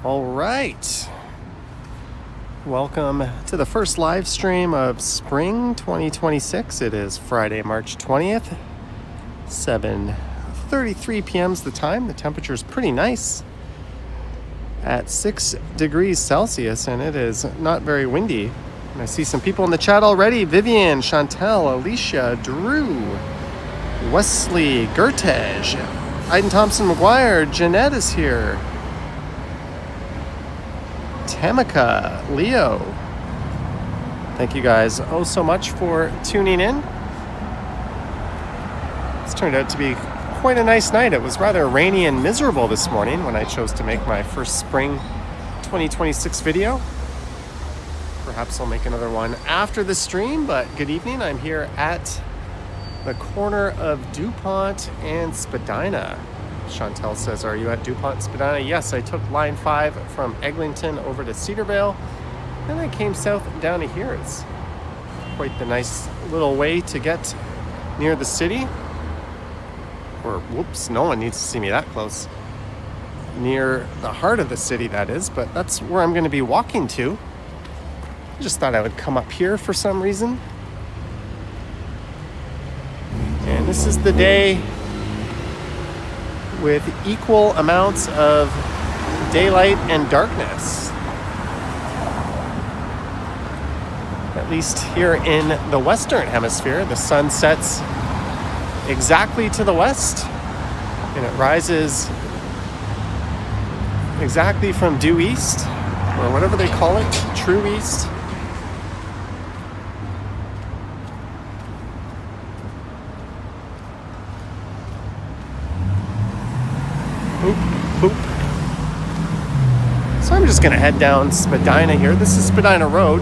All right. Welcome to the first live stream of spring 2026. It is Friday, March 20th. 7:33 p.m. is the time. The temperature is pretty nice at 6 degrees Celsius, and it is not very windy. And I see some people in the chat already. Vivian, Chantel, Alicia, Drew, Wesley, Gertej, Aiden Thompson McGuire, Jeanette is here. Tamika, Leo. Thank you guys so much for tuning in. It's turned out to be quite a nice night. It was rather rainy and miserable this morning when I chose to make my first spring 2026 video. Perhaps I'll make another one after the stream, but good evening. I'm here at the corner of DuPont and Spadina. Chantel says, are you at DuPont and Spadina? Yes, I took line 5 from Eglinton over to Cedarvale, and I came south down to here. It's quite the nice little way to get near the city. Or, whoops, no one needs to see me that close. Near the heart of the city, that is, but that's where I'm going to be walking to. I just thought I would come up here for some reason. And this is the day with equal amounts of daylight and darkness. At least here in the Western Hemisphere, the sun sets exactly to the west, and it rises exactly from due east, or whatever they call it, true east. Boop. So I'm just gonna head down Spadina here. This is Spadina Road.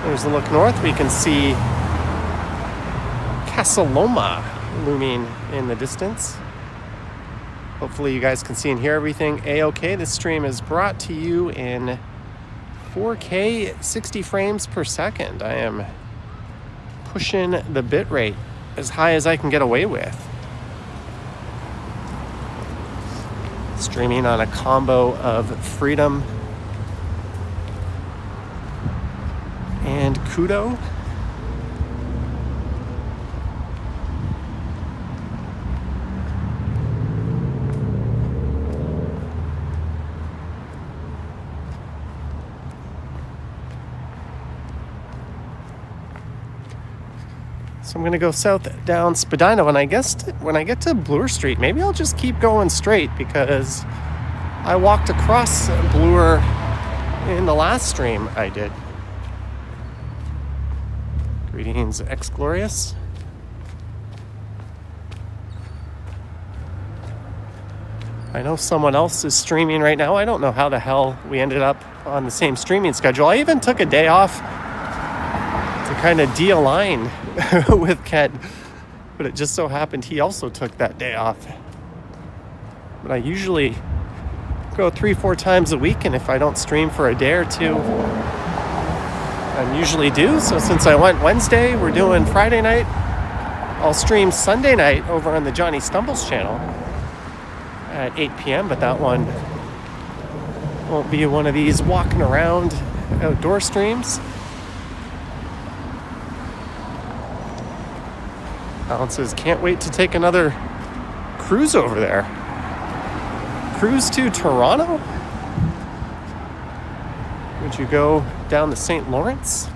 There's a look north. We can see Casaloma looming in the distance. Hopefully you guys can see and hear everything A-OK. This stream is brought to you in 4K 60 frames per second. I am pushing the bit rate as high as I can get away with. Streaming on a combo of Freedom and Kudo. So I'm going to go south down Spadina. When I get to Bloor Street, maybe I'll just keep going straight because I walked across Bloor in the last stream I did. Greetings, Ex-Glorious. I know someone else is streaming right now. I don't know how the hell we ended up on the same streaming schedule. I even took a day off to kind of de-align with Ken, but it just so happened he also took that day off. But I usually go 3-4 times a week, and if I don't stream for a day or two, I usually do. So since I went Wednesday, we're doing Friday night. I'll stream Sunday night over on the Johnny Stumbles channel at 8 p.m., but that one won't be one of these walking around outdoor streams. Alan says, can't wait to take another cruise over there. Cruise to Toronto? Would you go down the St. Lawrence?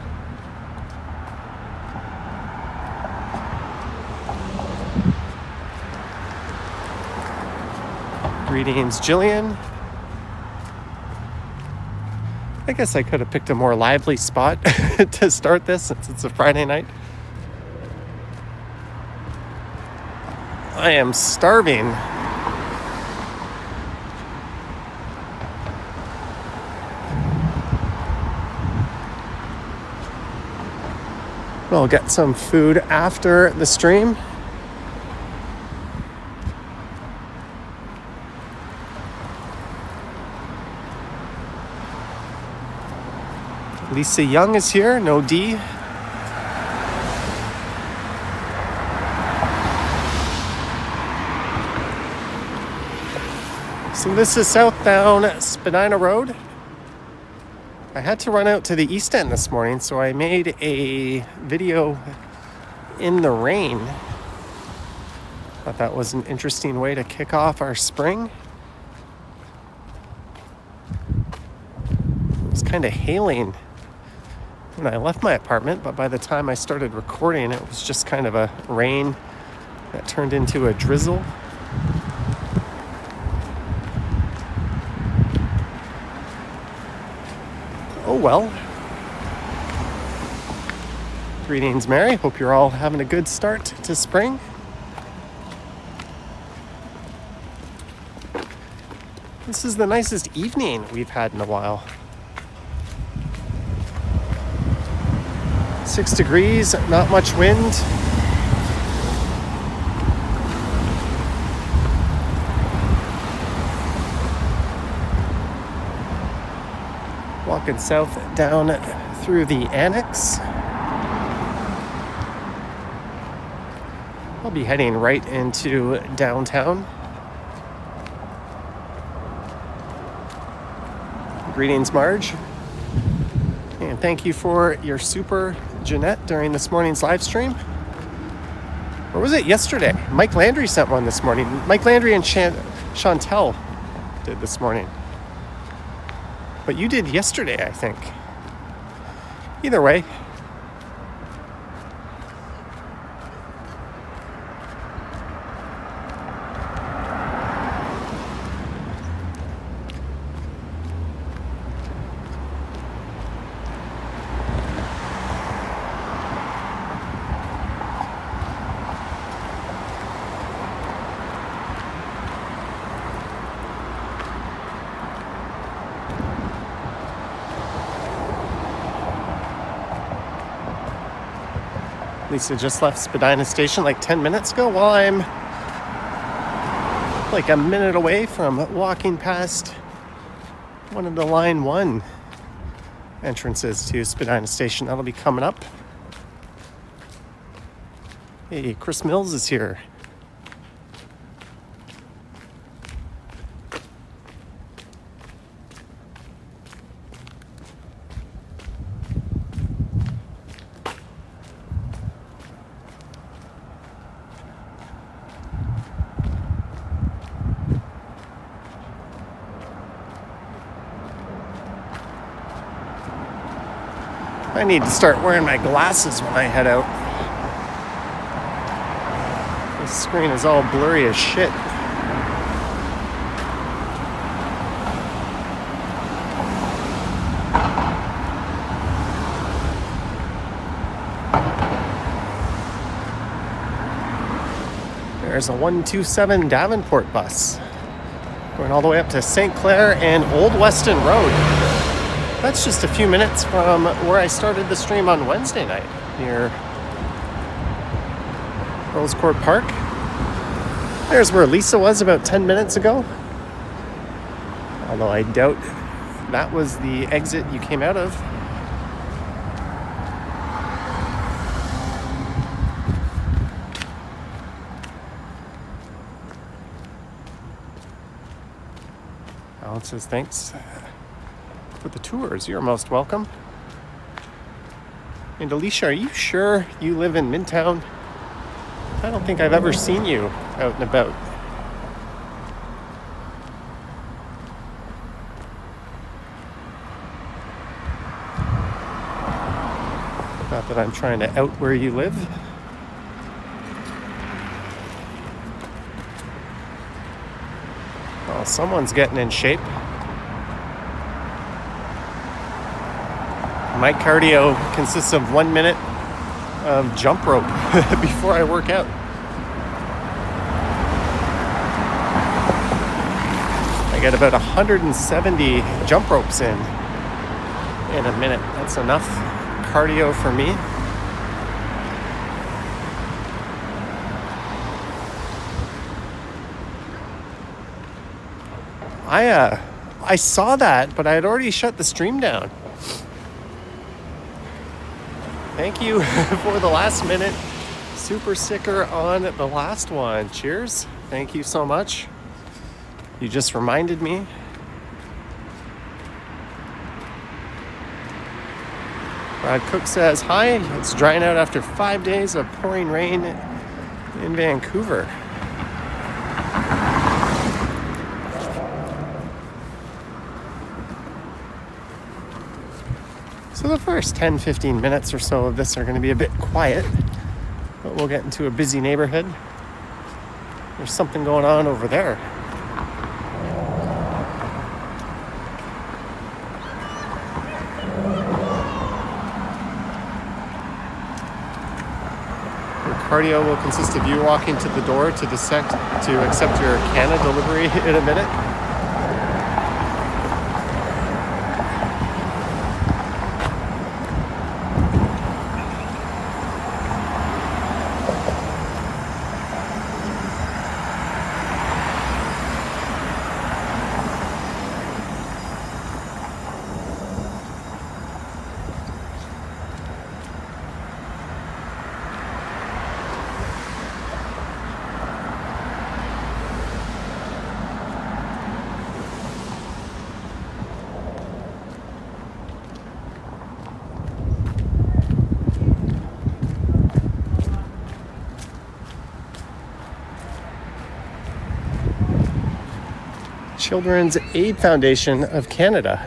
Greetings, Jillian. I guess I could have picked a more lively spot to start this since it's a Friday night. I am starving. I'll get some food after the stream. Lisa Young is here, no D. So this is southbound Spadina Road. I had to run out to the East End this morning, so I made a video in the rain. Thought that was an interesting way to kick off our spring. It was kind of hailing when I left my apartment, but by the time I started recording, it was just kind of a rain that turned into a drizzle. Oh well. Greetings, Mary. Hope you're all having a good start to spring. This is the nicest evening we've had in a while. 6 degrees, not much wind. Walking south down through the Annex. I'll be heading right into downtown. Greetings, Marge. And thank you for your super, Jeanette, during this morning's live stream. Or was it yesterday? Mike Landry sent one this morning. Mike Landry and Chantel did this morning. But you did yesterday, I think. Either way. Lisa just left Spadina Station like 10 minutes ago while I'm like a minute away from walking past one of the Line 1 entrances to Spadina Station. That'll be coming up. Hey, Chris Mills is here. I need to start wearing my glasses when I head out. This screen is all blurry as shit. There's a 127 Davenport bus going all the way up to St. Clair and Old Weston Road. That's just a few minutes from where I started the stream on Wednesday night, near Rose Court Park. There's where Lisa was about 10 minutes ago. Although I doubt that was the exit you came out of. Alan says thanks for the tours. You're most welcome. And Alicia, are you sure you live in Midtown? I don't think I've ever seen you out and about. Not that I'm trying to out where you live. Well, someone's getting in shape. My cardio consists of 1 minute of jump rope before I work out. I get about 170 jump ropes in a minute. That's enough cardio for me. I saw that, but I had already shut the stream down. Thank you for the last minute super sticker on the last one. Cheers. Thank you so much. You just reminded me. Brad Cook says, hi, it's drying out after 5 days of pouring rain in Vancouver. So the first 10-15 minutes or so of this are going to be a bit quiet, but we'll get into a busy neighborhood. There's something going on over there. Cardio will consist of you walking to the door to accept your Canada delivery in a minute. Children's Aid Foundation of Canada.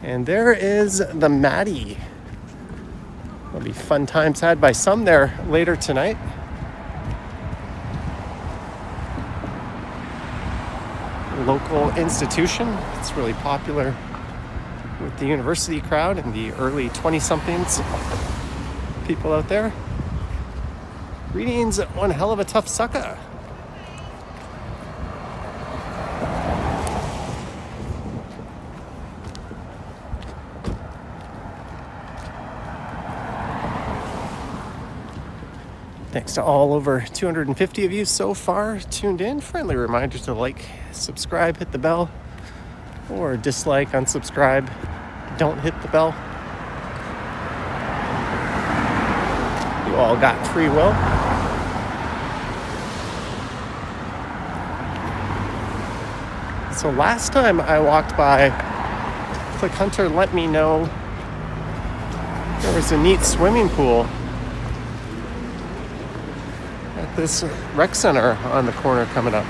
And there is the Maddie. There'll be fun times had by some there later tonight. Local institution. It's really popular with the university crowd and the early 20-somethings people out there. Reading's one hell of a tough sucker. Thanks to all over 250 of you so far tuned in. Friendly reminder to like, subscribe, hit the bell, or dislike, unsubscribe, don't hit the bell. You all got free will. So last time I walked by, Click Hunter let me know there was a neat swimming pool at this rec center on the corner coming up.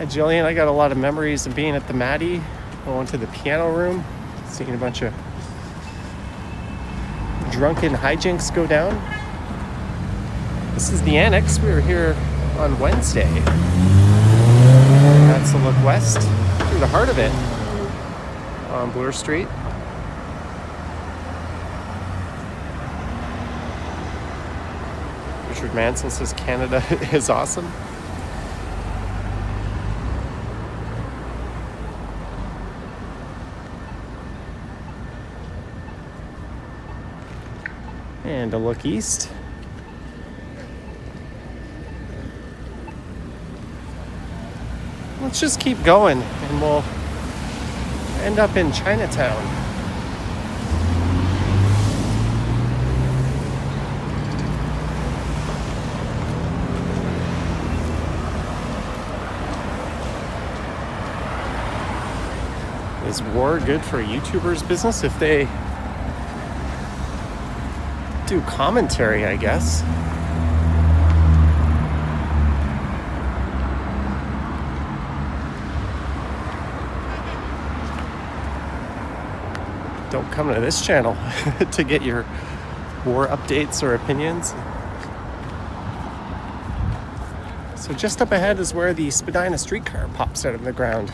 Jillian, I got a lot of memories of being at the Maddie, going to the piano room, seeing a bunch of drunken hijinks go down. This is the Annex. We were here on Wednesday. That's a look west through the heart of it on Bloor Street. Richard Mansell says Canada is awesome. And a look east. Let's just keep going and we'll end up in Chinatown. Is war good for a YouTuber's business if they do commentary, I guess? Don't come to this channel to get your war updates or opinions. So just up ahead is where the Spadina streetcar pops out of the ground.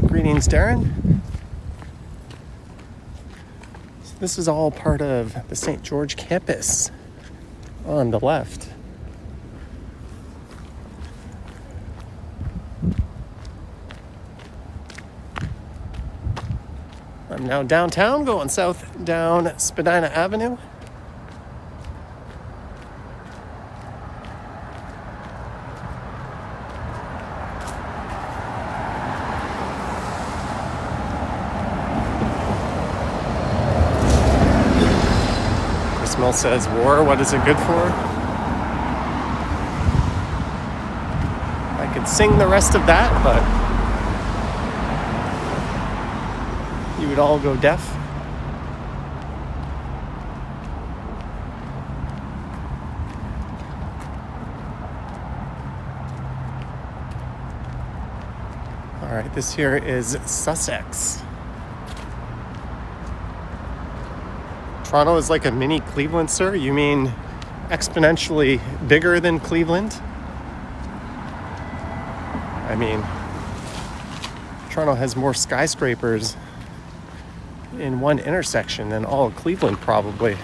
Greetings, Darren. So this is all part of the St. George campus on the left. I'm now downtown, going south down Spadina Avenue. Mill says, war, what is it good for? I could sing the rest of that, but you would all go deaf. All right, this here is Sussex. Toronto is like a mini Cleveland, sir? You mean exponentially bigger than Cleveland? I mean, Toronto has more skyscrapers in one intersection than all of Cleveland, probably.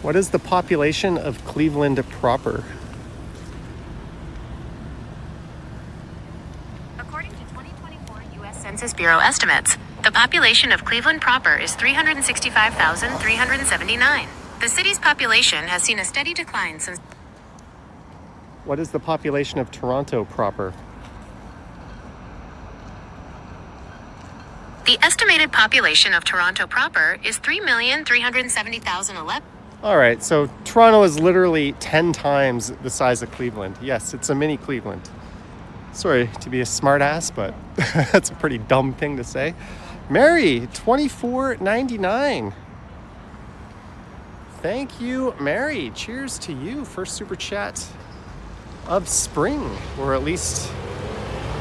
What is the population of Cleveland proper? Census Bureau estimates, the population of Cleveland proper is 365,379. The city's population has seen a steady decline since... What is the population of Toronto proper? The estimated population of Toronto proper is 3,370,011. All right, so Toronto is literally 10 times the size of Cleveland. Yes, it's a mini Cleveland. Sorry to be a smartass, but that's a pretty dumb thing to say. Mary, $24.99. Thank you, Mary. Cheers to you. First super chat of spring, or at least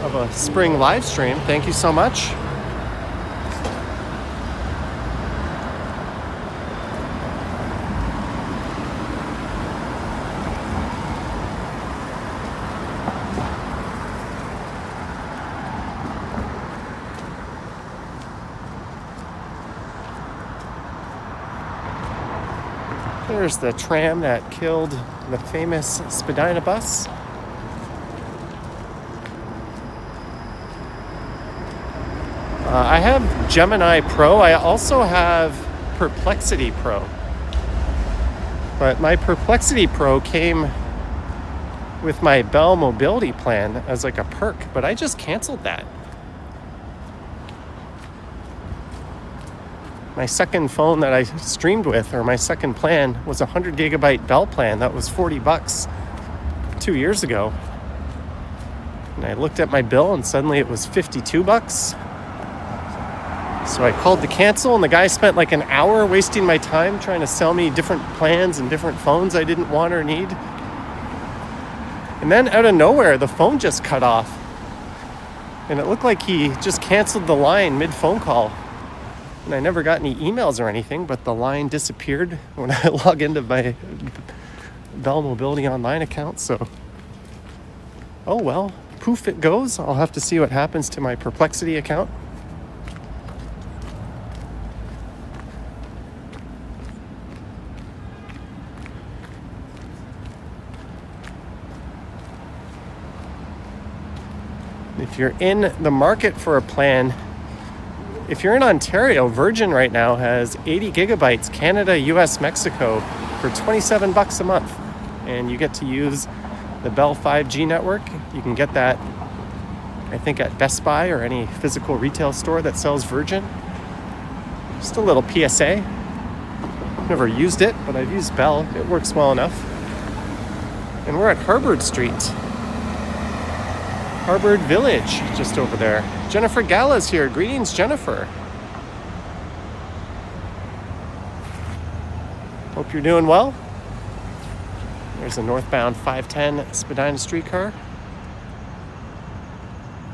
of a spring live stream. Thank you so much. There's the tram that killed the famous Spadina bus. I have Gemini Pro. I also have Perplexity Pro. But my Perplexity Pro came with my Bell mobility plan as like a perk, but I just canceled that. My second phone that I streamed with, or my second plan, was a 100 gigabyte Bell plan. That was $40 2 years ago. And I looked at my bill and suddenly it was $52. So I called to cancel, and the guy spent like an hour wasting my time trying to sell me different plans and different phones I didn't want or need. And then out of nowhere, the phone just cut off. And it looked like he just canceled the line mid-phone call. And I never got any emails or anything, but the line disappeared when I log into my Bell Mobility Online account. So, oh well, poof it goes. I'll have to see what happens to my Perplexity account. If you're in the market for a plan, If you're in Ontario, Virgin right now has 80 gigabytes, Canada, US, Mexico, for $27 a month. And you get to use the Bell 5G network. You can get that, I think, at Best Buy or any physical retail store that sells Virgin. Just a little PSA. Never used it, but I've used Bell. It works well enough. And we're at Harvard Street. Harvard Village, just over there. Jennifer Galla's here. Greetings, Jennifer. Hope you're doing well. There's a northbound 510 Spadina streetcar.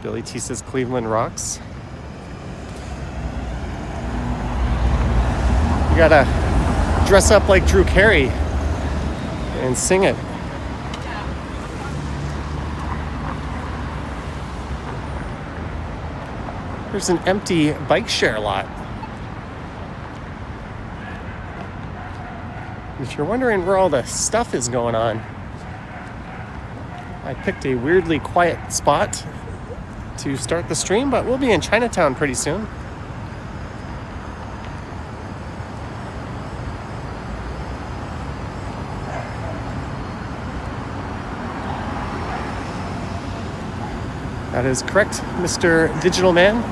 Billy T says Cleveland rocks. You gotta dress up like Drew Carey and sing it. There's an empty bike share lot. If you're wondering where all the stuff is going on, I picked a weirdly quiet spot to start the stream, but we'll be in Chinatown pretty soon. That is correct, Mr. Digital Man.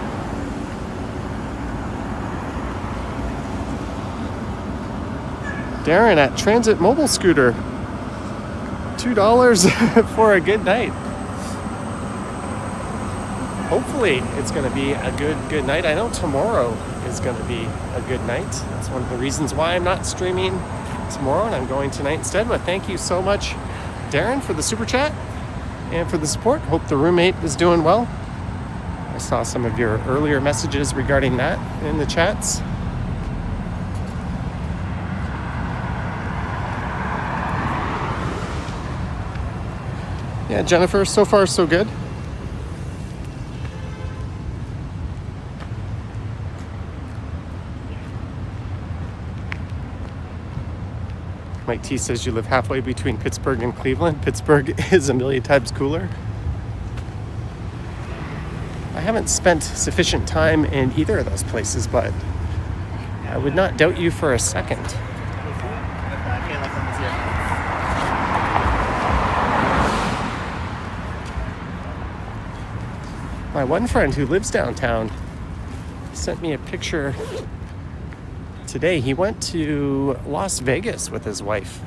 Darren at Transit Mobile Scooter. $2 for a good night. Hopefully it's going to be a good night. I know tomorrow is going to be a good night. That's one of the reasons why I'm not streaming tomorrow and I'm going tonight instead. But thank you so much, Darren, for the super chat and for the support. Hope the roommate is doing well. I saw some of your earlier messages regarding that in the chats. Yeah, Jennifer, so far so good. Mike T says you live halfway between Pittsburgh and Cleveland. Pittsburgh is a million times cooler. I haven't spent sufficient time in either of those places, but I would not doubt you for a second. My one friend who lives downtown sent me a picture today. He went to Las Vegas with his wife.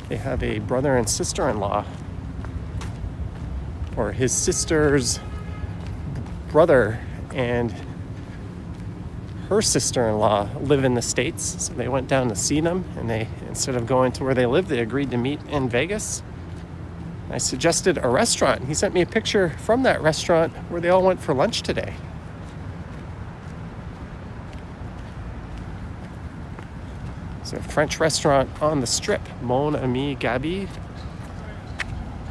They have a brother and sister-in-law, or his sister's brother and her sister-in-law live in the States. So they went down to see them, and they, instead of going to where they live, they agreed to meet in Vegas. I suggested a restaurant. He sent me a picture from that restaurant where they all went for lunch today. It's a French restaurant on the Strip, Mon Ami Gabi.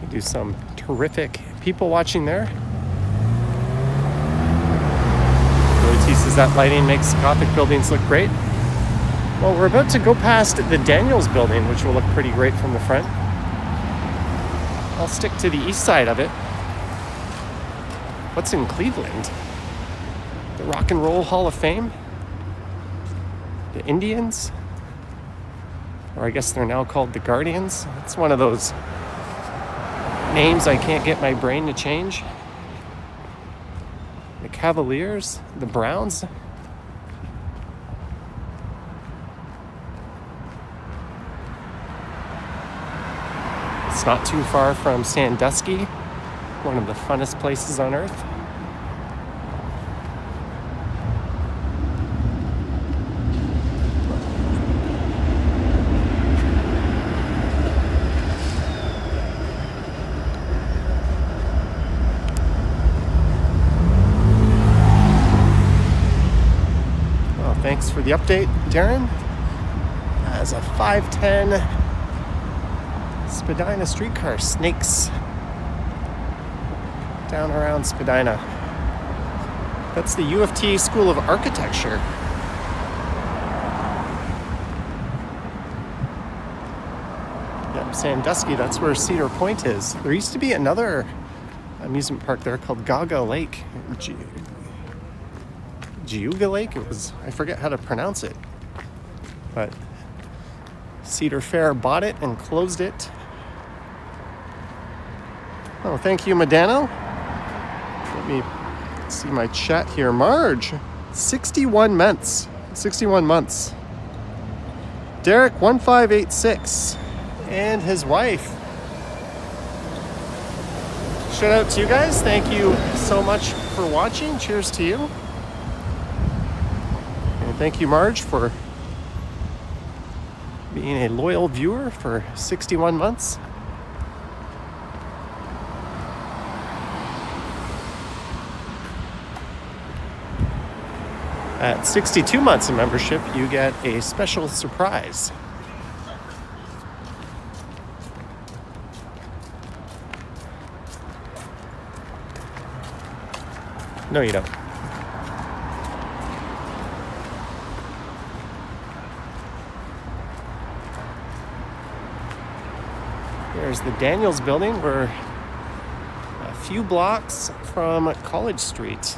We do some terrific people watching there. Billy T says that lighting makes Gothic buildings look great. Well, we're about to go past the Daniels building, which will look pretty great from the front. I'll stick to the east side of it. What's in Cleveland? The Rock and Roll Hall of Fame? The Indians? Or I guess they're now called the Guardians. It's one of those names I can't get my brain to change. The Cavaliers? The Browns? It's not too far from Sandusky, one of the funnest places on earth. Well, thanks for the update, Darren. As a 510 Spadina streetcar snakes down around Spadina. That's the U of T School of Architecture. Yep, Sandusky, that's where Cedar Point is. There used to be another amusement park there called Gaga Lake. Geauga Lake. I forget how to pronounce it. But Cedar Fair bought it and closed it. Oh, thank you, Medano. Let me see my chat here. Marge, 61 months. 61 months. Derek, 1586. And his wife. Shout out to you guys. Thank you so much for watching. Cheers to you. And thank you, Marge, for being a loyal viewer for 61 months. At 62 months of membership, you get a special surprise. No, you don't. There's the Daniels building. We're a few blocks from College Street.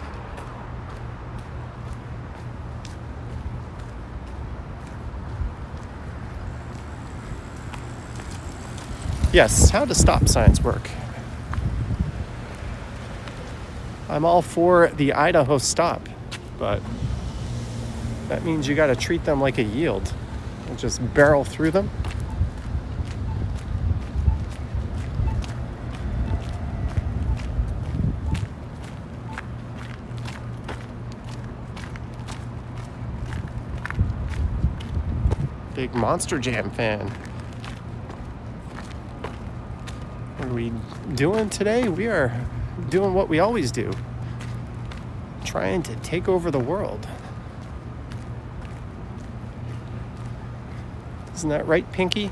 Yes, how do stop signs work? I'm all for the Idaho stop, but that means you got to treat them like a yield and just barrel through them. Big Monster Jam fan. What are we doing today? We are doing what we always do. Trying to take over the world. Isn't that right, Pinky?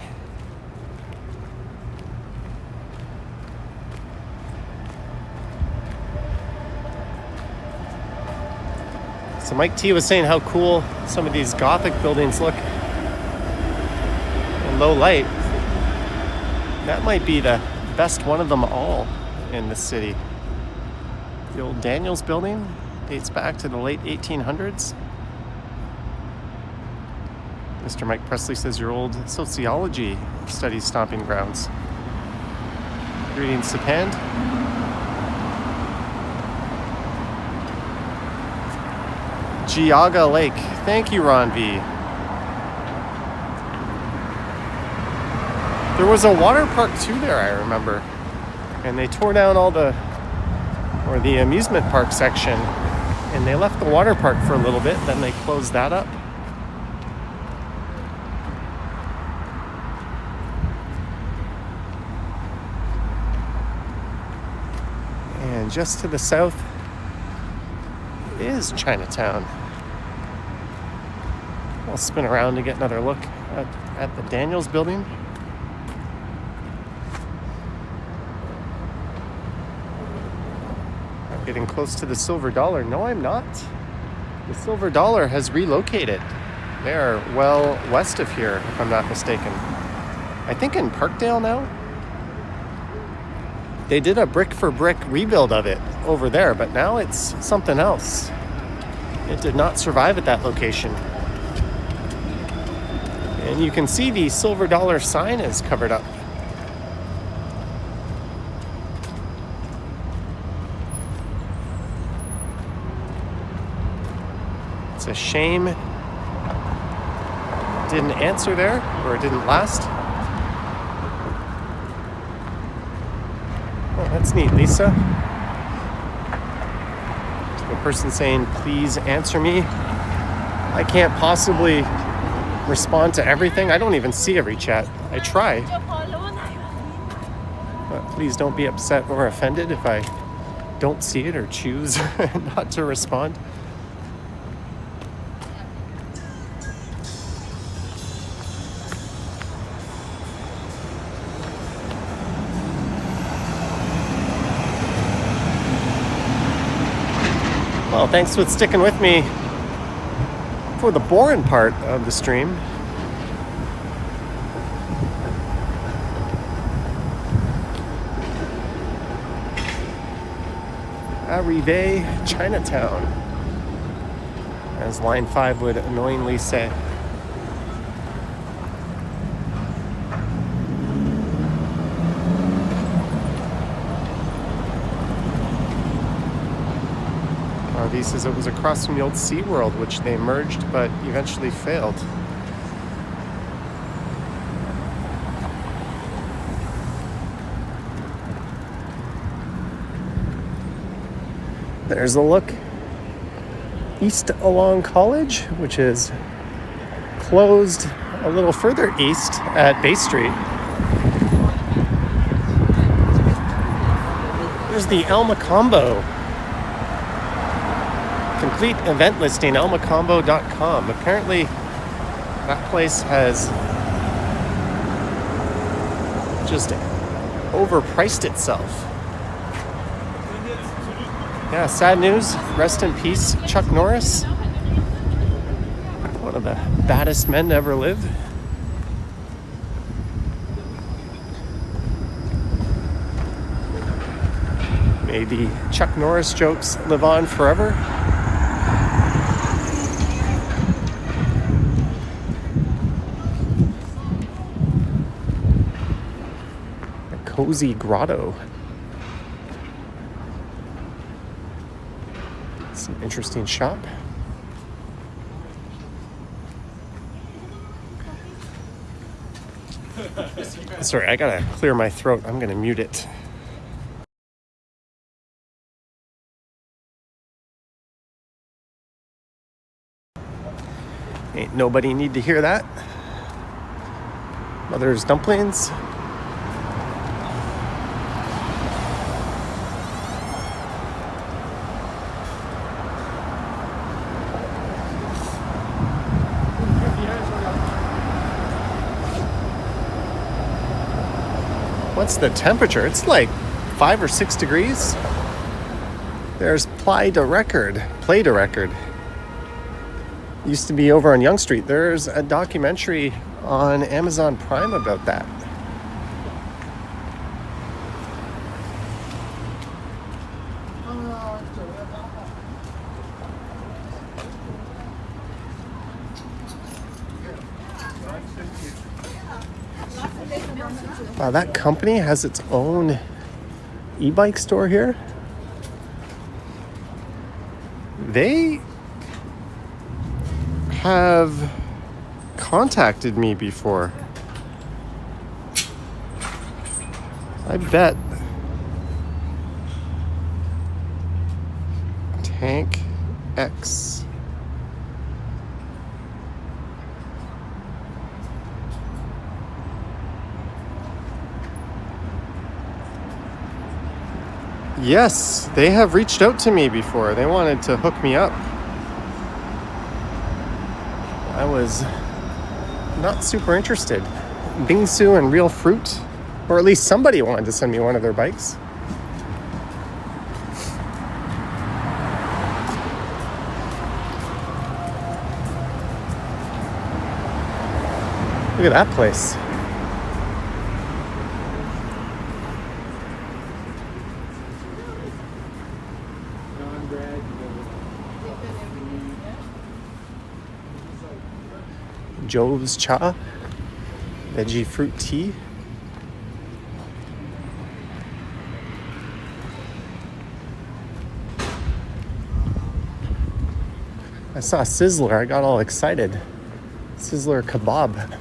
So Mike T was saying how cool some of these Gothic buildings look in low light. That might be the best one of them all in the city. The old Daniels building dates back to the late 1800s. Mr. Mike Presley says your old sociology studies stomping grounds. Greetings, Sapand. Geauga Lake. Thank you, Ron V. There was a water park too there, I remember. And they tore down the amusement park section. And they left the water park for a little bit, then they closed that up. And just to the south is Chinatown. I'll spin around to get another look at the Daniels building. I'm getting close to the Silver Dollar. No, I'm not. The Silver Dollar has relocated. They are well west of here, if I'm not mistaken. I think in Parkdale now. They did a brick-for-brick rebuild of it over there, but now it's something else. It did not survive at that location. And you can see the Silver Dollar sign is covered up. It's a shame it didn't answer there, or it didn't last. Oh, that's neat, Lisa. To the person saying, please answer me. I can't possibly respond to everything. I don't even see every chat. I try. But please don't be upset or offended if I don't see it or choose not to respond. Well, thanks for sticking with me for the boring part of the stream. Arrive Chinatown. as Line 5 would annoyingly say. He says it was across from the old SeaWorld, which they merged but eventually failed. There's a look east along College, which is closed a little further east at Bay Street. There's the Elma Combo. Complete event listing, elmacombo.com. Apparently, that place has just overpriced itself. Yeah, sad news. Rest in peace, Chuck Norris. One of the baddest men to ever live. May the Chuck Norris jokes live on forever. A cozy grotto. Some interesting shop. Sorry, I gotta clear my throat. I'm gonna mute it. Ain't nobody need to hear that. Mother's dumplings. What's the temperature? It's like 5 or 6 degrees. There's Play to Record. Used to be over on Yonge Street. There's a documentary on Amazon Prime about that. Wow, that company has its own e-bike store here. They have contacted me before. I bet. Tank X. Yes, they have reached out to me before. They wanted to hook me up. I was not super interested. Bingsu and Real Fruit, or at least somebody wanted to send me one of their bikes. Look at that place. Jove's Cha, veggie fruit tea. I saw Sizzler, I got all excited. Sizzler kebab.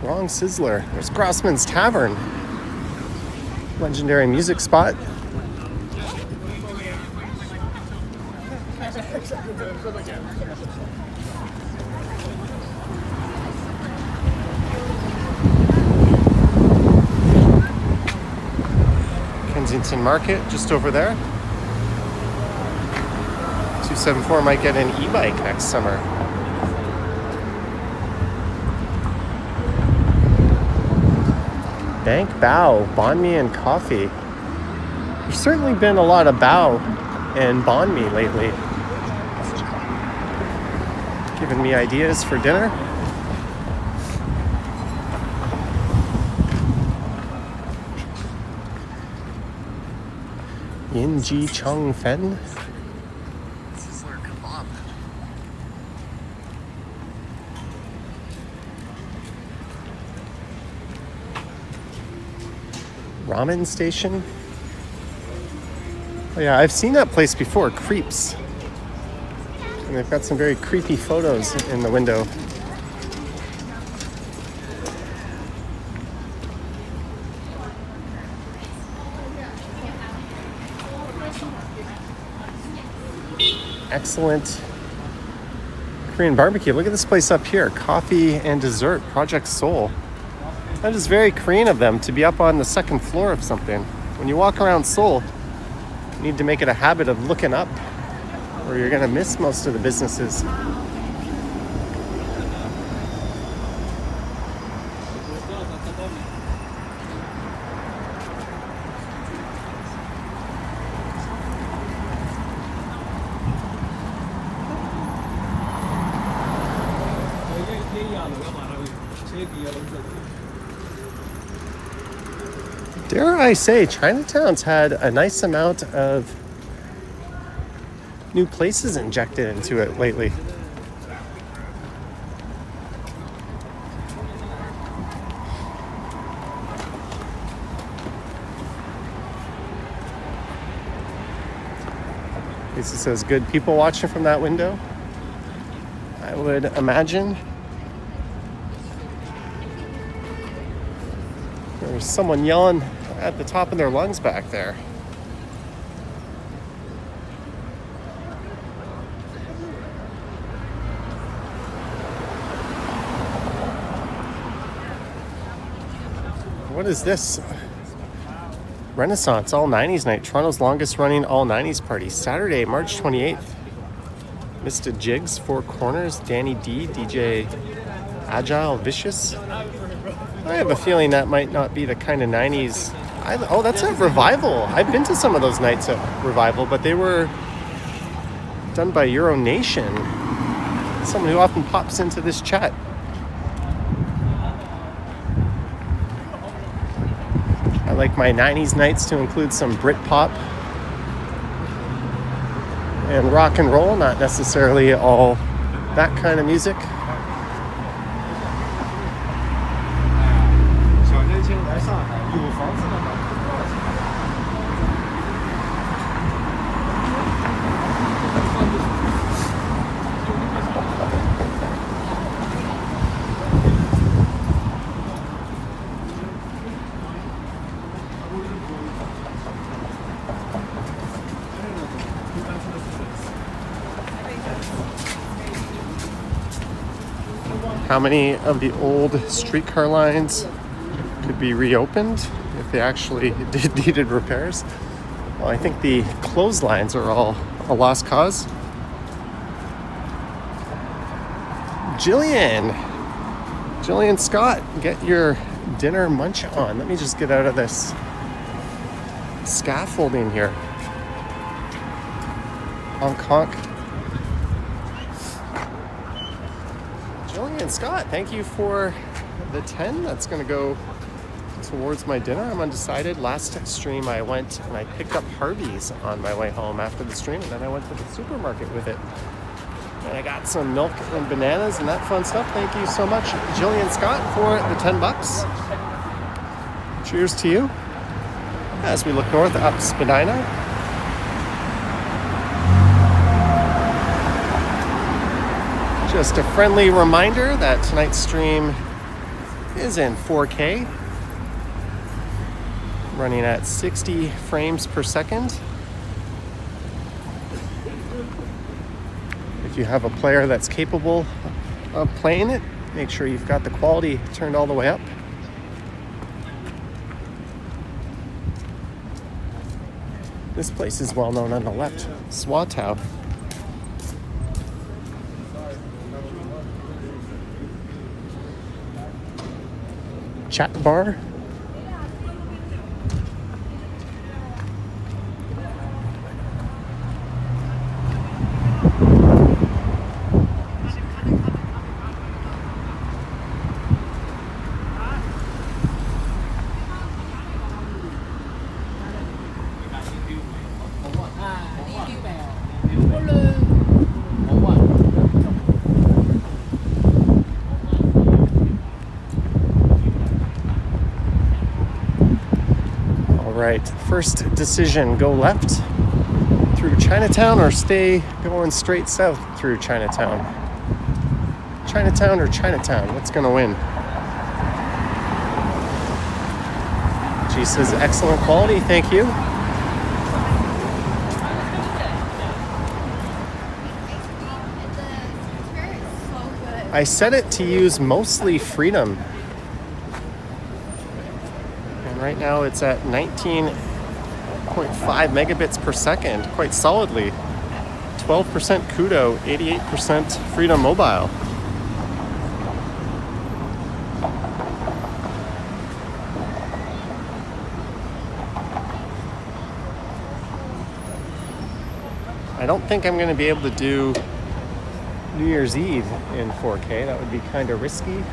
Wrong Sizzler. There's Grossman's Tavern. Legendary music spot. Kensington Market, just over there. 274 might get an e-bike next summer. Bank Bao, banh mi and coffee. There's certainly been a lot of bao and banh mi lately. Giving me ideas for dinner. Kim Ji Chung Fen. Ramen station. Oh yeah, I've seen that place before, Creeps. And they've got some very creepy photos in the window. Excellent Korean barbecue. Look at this place up here. Coffee and dessert, Project Seoul. That is very Korean of them to be up on the second floor of something. When you walk around Seoul, you need to make it a habit of looking up, or you're gonna miss most of the businesses. Dare I say, Chinatown's had a nice amount of new places injected into it lately. At least it says good people watching from that window. I would imagine there's someone yelling at the top of their lungs back there. What is this? Renaissance All 90s Night, Toronto's longest running All 90s party, Saturday, March 28th. Mr. Jigs, Four Corners, Danny D, DJ Agile Vicious. I have a feeling that might not be the kind of 90s. Oh, that's a Revival. I've been to some of those nights at Revival, but they were done by Euro Nation. Someone who often pops into this chat. I like my 90s nights to include some Britpop and rock and roll, not necessarily all that kind of music. How many of the old streetcar lines could be reopened if they actually needed repairs? Well, I think the clotheslines are all a lost cause. Jillian Scott, get your dinner munch on. Let me just get out of this scaffolding here. Honk honk. Jillian Scott, thank you for the 10. That's going to go towards my dinner. I'm undecided. Last stream I went and I picked up Harvey's on my way home after the stream, and then I went to the supermarket with it. And I got some milk and bananas and that fun stuff. Thank you so much, Jillian Scott, for the $10. Cheers to you. As we look north up Spadina. Just a friendly reminder that tonight's stream is in 4K, running at 60 frames per second. If you have a player that's capable of playing it, make sure you've got the quality turned all the way up. This place is well known on the left, Swatow. Chat bar. right, first decision, go left through Chinatown or stay going straight south through Chinatown? Chinatown or Chinatown? What's gonna win? She says excellent quality, thank you. I set it to use mostly freedom. And right now it's at 19.5 megabits per second, quite solidly. 12% Kudo, 88% Freedom Mobile. I don't think I'm going to be able to do New Year's Eve in 4K. That would be kind of risky.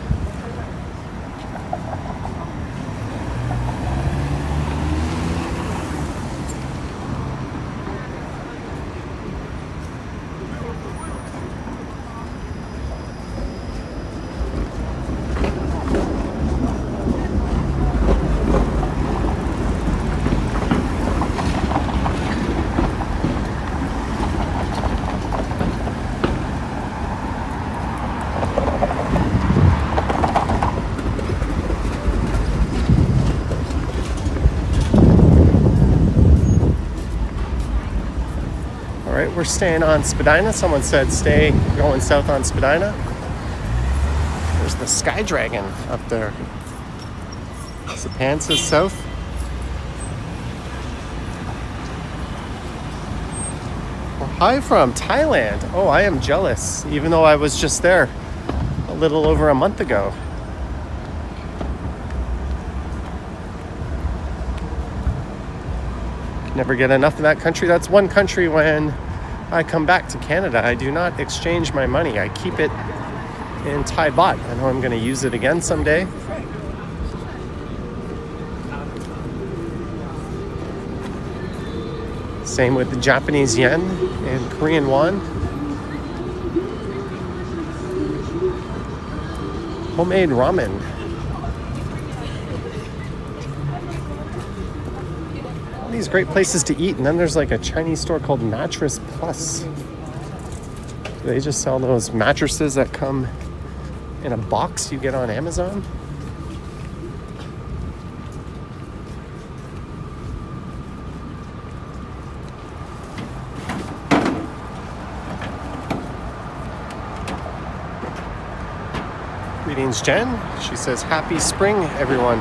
We're staying on Spadina. Someone said stay going south on Spadina. There's the Sky Dragon up there. Japan says south. Well, hi from Thailand. Oh, I am jealous, even though I was just there a little over a month ago. Never get enough of that country. That's one country when I come back to Canada, I do not exchange my money. I keep it in Thai baht. I know I'm going to use it again someday. Same with the Japanese yen and Korean won. Homemade ramen. These great places to eat, and then there's like a Chinese store called Mattress Plus. They just sell those mattresses that come in a box you get on Amazon. Greetings, Jen. She says happy spring, everyone.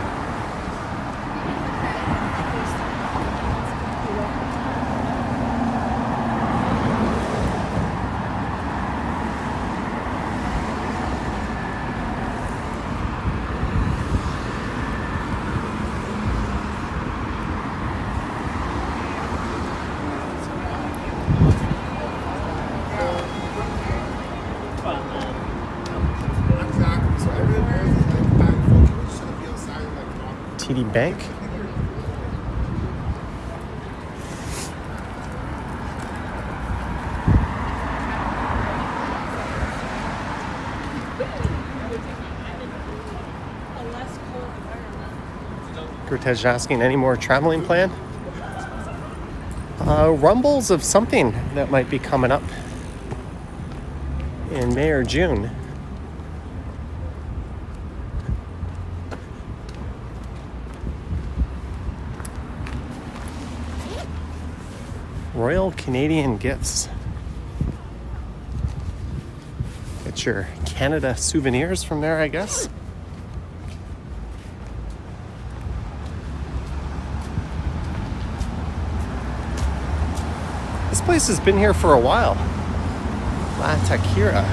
TD Bank. Gertej asking, any more traveling plan? Rumbles of something that might be coming up in May or June. Royal Canadian Gifts. Get your Canada souvenirs from there, I guess. This place has been here for a while. La Takira.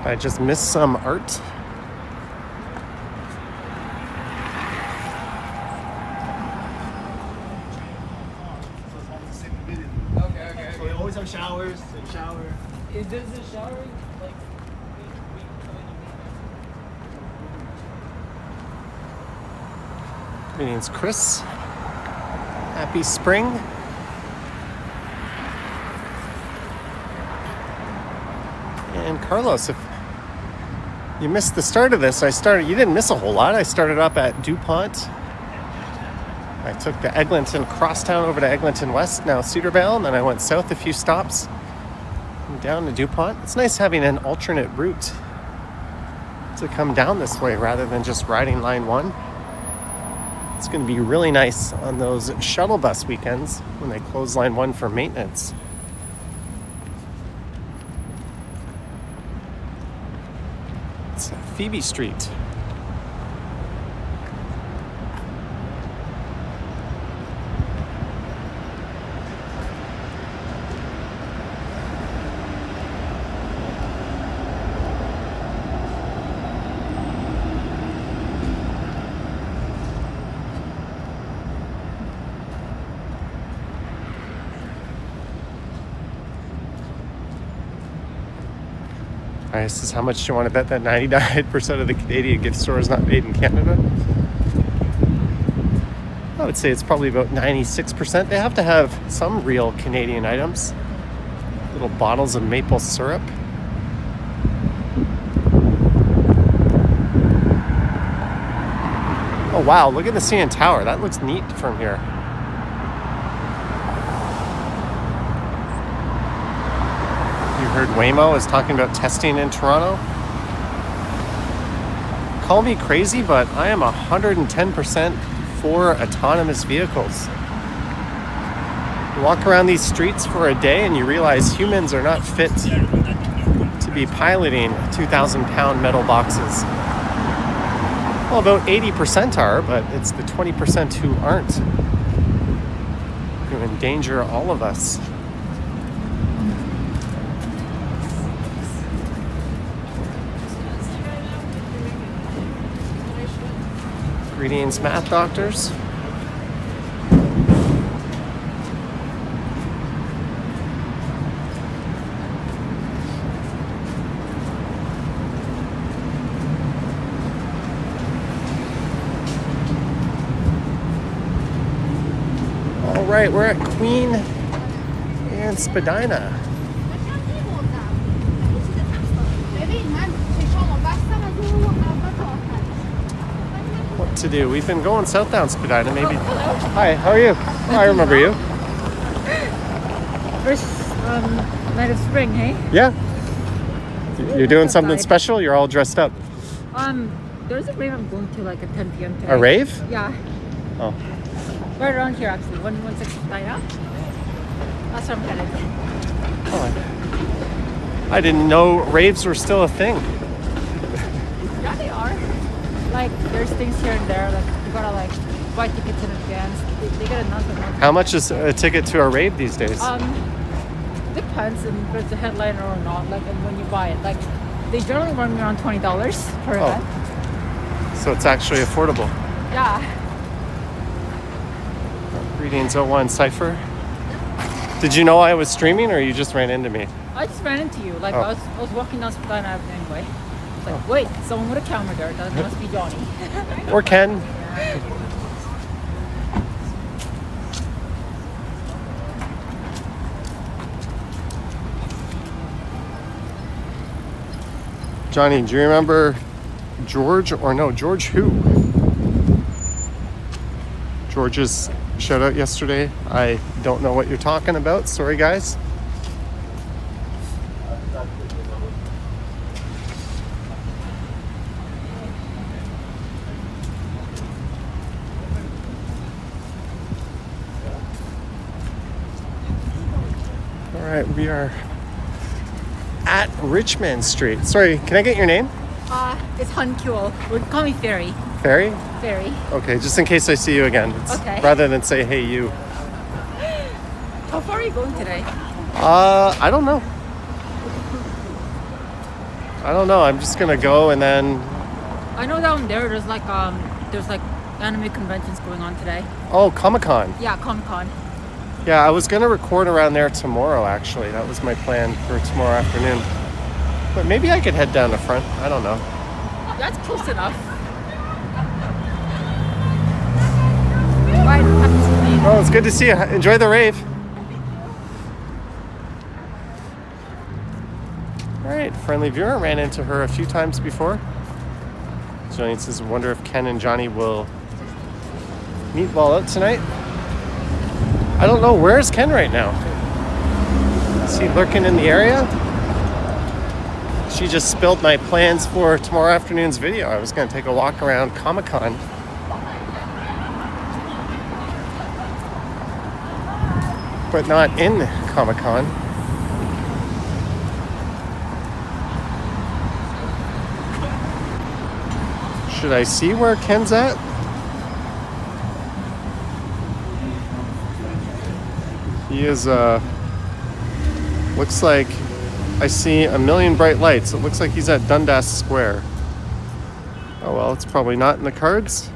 I just missed some art. always have showers. And shower. Is this a shower? Like, Greetings, Chris. Happy spring. And Carlos, if you missed the start of this, you didn't miss a whole lot. I started up at DuPont. I took the Eglinton Crosstown over to Eglinton West, now Cedarvale, and then I went south a few stops and down to DuPont. It's nice having an alternate route to come down this way rather than just riding line 1. It's going to be really nice on those shuttle bus weekends when they close line 1 for maintenance. It's Phoebe Street. This is how much you want to bet that 99% of the Canadian gift store is not made in Canada. I would say it's probably about 96%. They have to have some real Canadian items. Little bottles of maple syrup. Oh wow, look at the CN Tower. That looks neat from here. Heard Waymo is talking about testing in Toronto. Call me crazy, but I am 110% for autonomous vehicles. You walk around these streets for a day and you realize humans are not fit to be piloting 2,000-pound metal boxes. Well, about 80% are, but it's the 20% who aren't who endanger all of us. Greetings, math doctors. All right, we're at Queen and Spadina. What to do? We've been going south down Spadina, maybe. Hi, how are you? Oh, I remember you. First night of spring, hey? Yeah. You're doing something special? You're all dressed up. There's a rave I'm going to like at 10 p.m. today. A rave? Yeah. Oh. Right around here actually, 116 Spadina. That's where I'm headed. Oh, I didn't know raves were still a thing. Yeah, they are. Like, there's things here and there, like, you gotta, like, buy tickets in advance. They get announced. How much is a ticket to a rave these days? Depends if it's a headliner or not, like, and when you buy it. Like, they generally run me around $20 per event. So it's actually affordable. Yeah. Greetings, 01 Cypher. Did you know I was streaming, or you just ran into me? I just ran into you. Like, I was walking down Spadina Avenue anyway. Like, wait, someone with a camera there. That must be Johnny. Or Ken. Johnny, do you remember George, or no, George who? George's shout out yesterday. I don't know what you're talking about. Sorry, guys. All right, we are at Richmond Street. Sorry, can I get your name? It's Hunkul. Call me Fairy. Fairy? Fairy. Okay, just in case I see you again. Okay. Rather than say, hey, you. How far are you going today? I don't know. I'm just gonna go and then. I know down there's like anime conventions going on today. Oh, Comic-Con. Yeah, Comic-Con. Yeah, I was going to record around there tomorrow, actually. That was my plan for tomorrow afternoon. But maybe I could head down the front. I don't know. That's close enough. Right, happens to me. Oh, it's good to see you. Enjoy the rave. All right, friendly viewer. Ran into her a few times before. Johnny says, wonder if Ken and Johnny will meet while out tonight. I don't know. Where's Ken right now? Is he lurking in the area? She just spilled my plans for tomorrow afternoon's video. I was going to take a walk around Comic-Con. But not in Comic-Con. Should I see where Ken's at? He is, looks like I see a million bright lights. It looks like he's at Dundas Square. Oh well, it's probably not in the cards.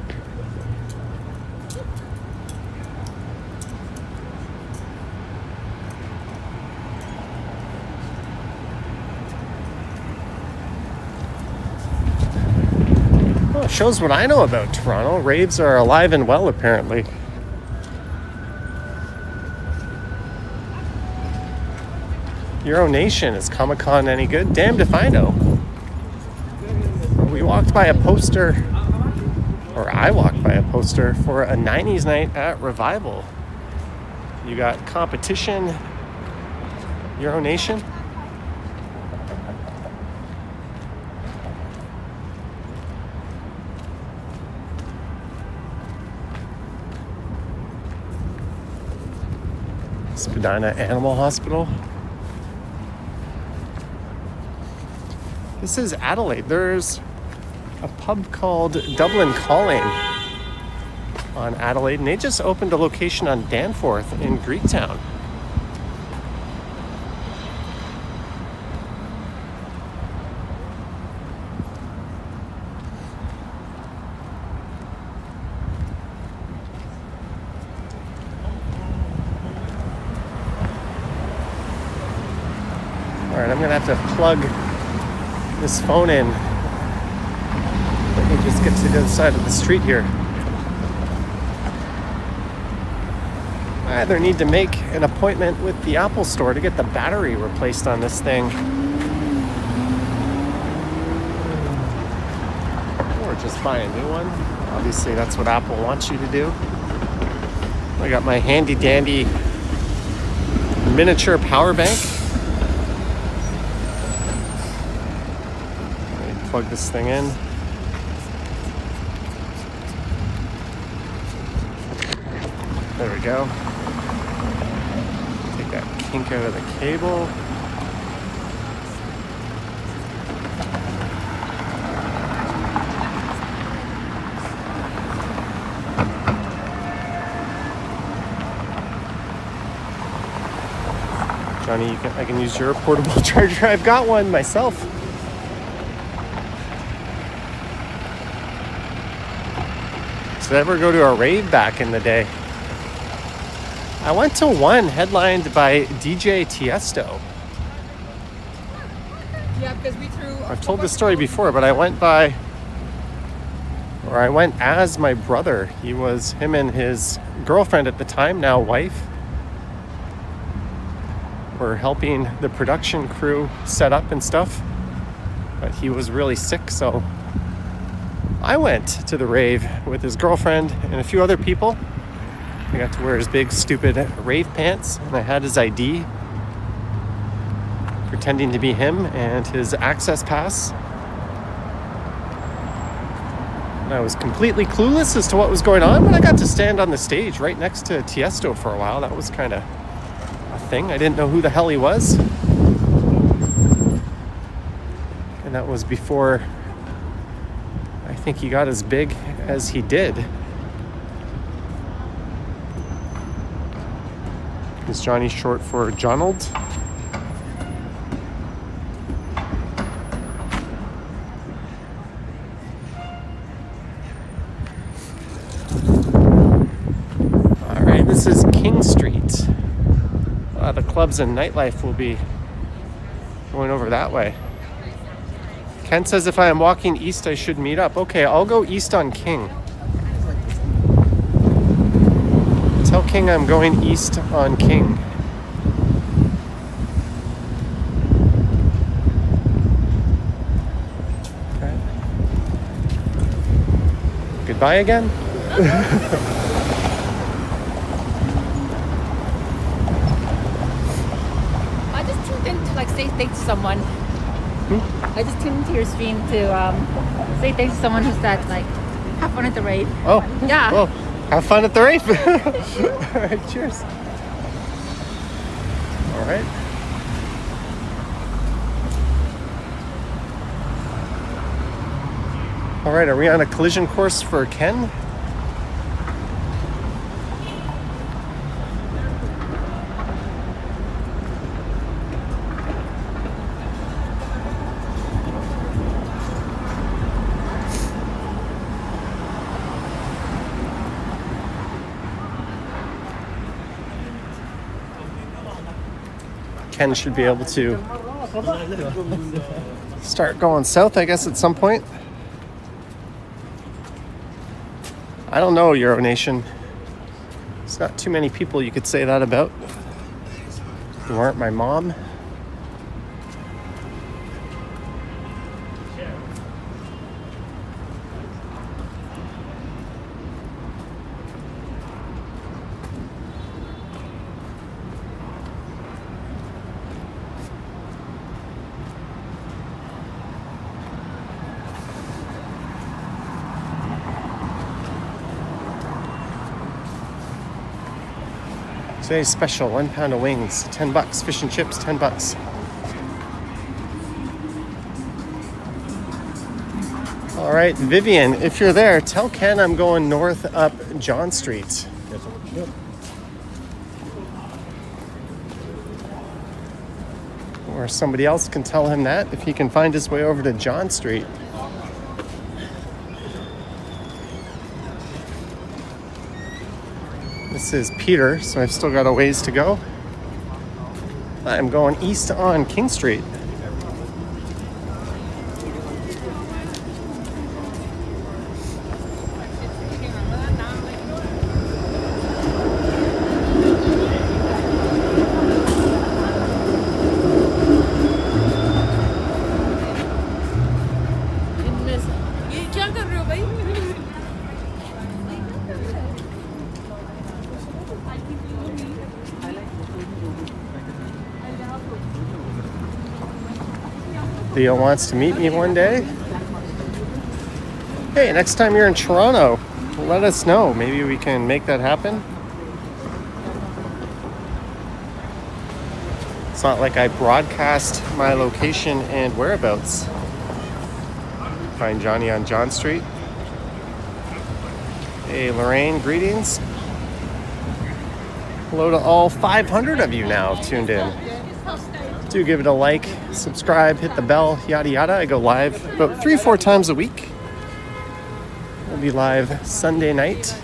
Well, it shows what I know about Toronto. Raves are alive and well, apparently. Euro Nation, is Comic-Con any good? Damned if I know. We walked by a poster, or I walked by a poster for a 90s night at Revival. You got Competition, Euro Nation. Spadina Animal Hospital. This is Adelaide. There's a pub called Dublin Calling on Adelaide, and they just opened a location on Danforth in Greektown. All right, I'm gonna have to plug this phone in. Let me just get to the other side of the street here. I either need to make an appointment with the Apple store to get the battery replaced on this thing, or just buy a new one. Obviously, that's what Apple wants you to do. I got my handy dandy miniature power bank. Plug this thing in. There we go. Take that kink out of the cable. Johnny, I can use your portable charger. I've got one myself. Did I ever go to a rave back in the day? I went to one headlined by DJ Tiesto. Yeah, because we threw. I've told this story before, but I went as my brother. Him and his girlfriend at the time, now wife, were helping the production crew set up and stuff. But he was really sick, so I went to the rave with his girlfriend and a few other people. I got to wear his big, stupid rave pants, and I had his ID, pretending to be him, and his access pass. And I was completely clueless as to what was going on, but I got to stand on the stage right next to Tiesto for a while. That was kind of a thing. I didn't know who the hell he was. And that was before I think he got as big as he did. Is Johnny short for Jonald? All right, this is King Street. the clubs and nightlife will be going over that way. Ken says if I am walking east, I should meet up. Okay, I'll go east on King. Tell King I'm going east on King. Okay. Goodbye again? I just tuned in to like say thanks to someone. I just tuned into your stream to say thanks to someone who's that like have fun at the rave. Oh, Yeah. Well, have fun at the rave. All right, cheers. All right. All right, are we on a collision course for Ken? Ken should be able to start going south, I guess, at some point. I don't know, Euro Nation. There's not too many people you could say that about who aren't my mom. Today's special, 1 pound of wings, $10. Fish and chips, $10. All right, Vivian, if you're there, tell Ken I'm going north up John Street. Or somebody else can tell him that if he can find his way over to John Street. This is Peter, so I've still got a ways to go. I'm going east on King Street. Theo wants to meet me one day. Hey, next time you're in Toronto, let us know. Maybe we can make that happen. It's not like I broadcast my location and whereabouts. Find Johnny on John Street. Hey, Lorraine, greetings. Hello to all 500 of you now tuned in. Do give it a like, subscribe, hit the bell, yada yada. I go live about 3-4 times a week. We'll be live Sunday night.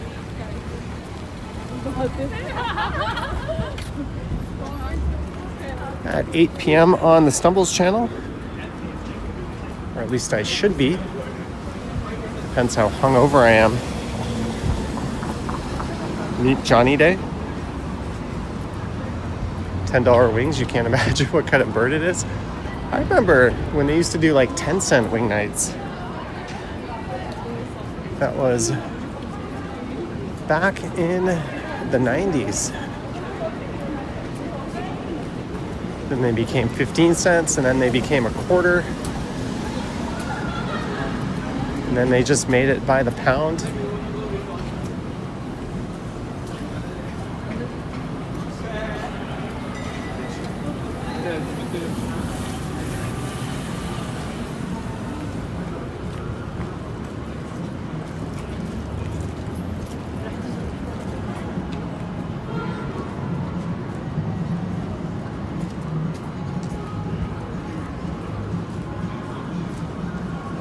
At 8 p.m. on the Stumbles channel. Or at least I should be. Depends how hungover I am. Meet Johnny Day. $10 wings, you can't imagine what kind of bird it is. I remember when they used to do like 10-cent wing nights. That was back in the 90s. Then they became 15 cents, and then they became a quarter. And then they just made it by the pound.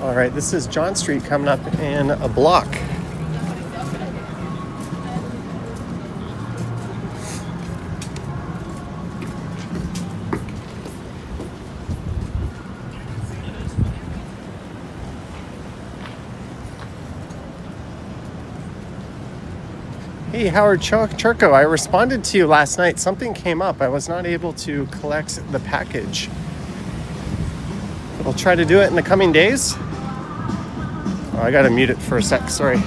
All right, this is John Street coming up in a block. Hey, Howard Churko, I responded to you last night. Something came up. I was not able to collect the package. I'll try to do it in the coming days. Oh, I gotta mute it for a sec, sorry.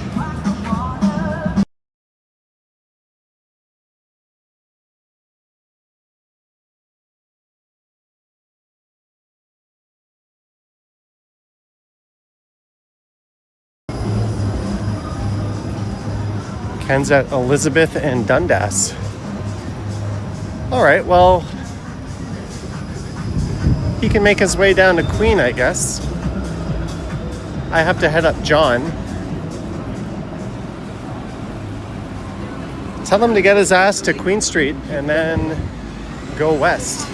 Ken's at Elizabeth and Dundas. All right, well, he can make his way down to Queen, I guess. I have to head up John. Tell him to get his ass to Queen Street and then go west.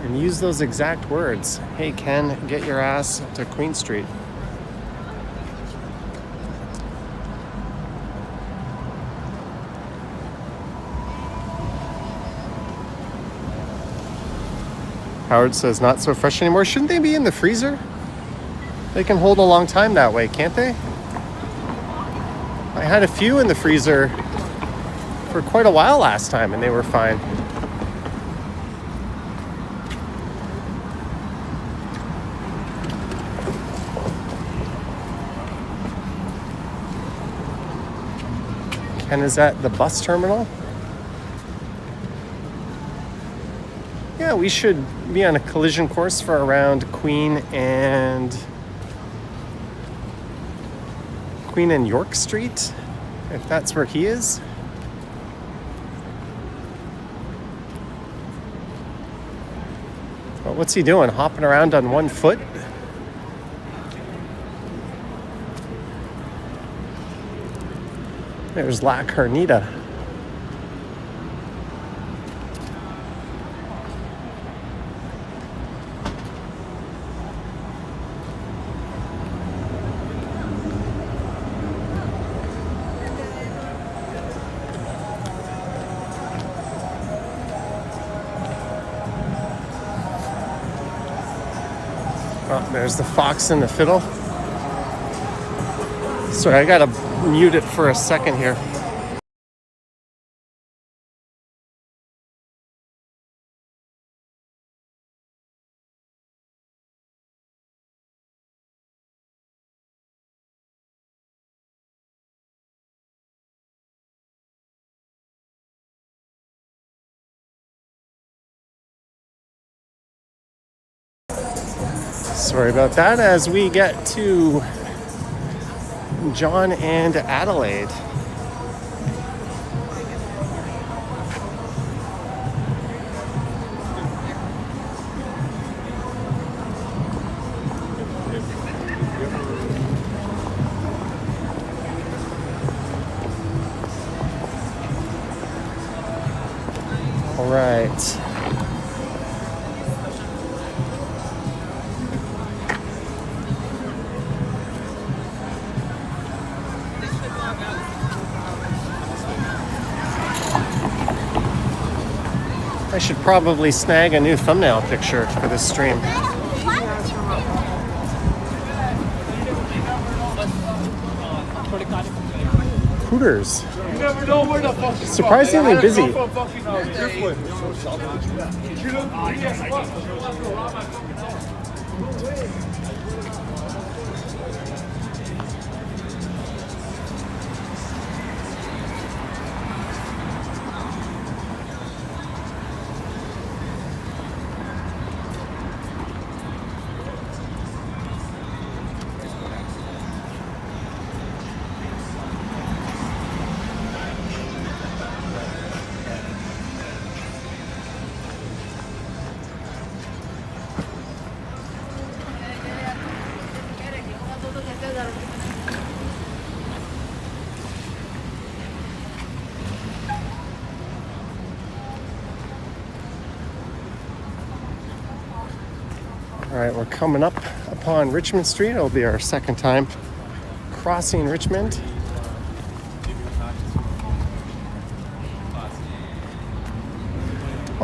And use those exact words. Hey, Ken, get your ass to Queen Street. Howard says not so fresh anymore. Shouldn't they be in the freezer? They can hold a long time that way, can't they? I had a few in the freezer for quite a while last time and they were fine. Ken is at the bus terminal. Yeah, we should be on a collision course for around Queen and York Street, if that's where he is. Well, what's he doing? Hopping around on one foot? There's La Carnita. Oh, there's the Fox and the Fiddle. Sorry, I gotta mute it for a second here. Sorry about that as we get to John and Adelaide. All right. I should probably snag a new thumbnail picture for this stream. Hooters. You never know where the fuck is Surprisingly busy. All right, we're coming up upon Richmond Street. It'll be our second time crossing Richmond.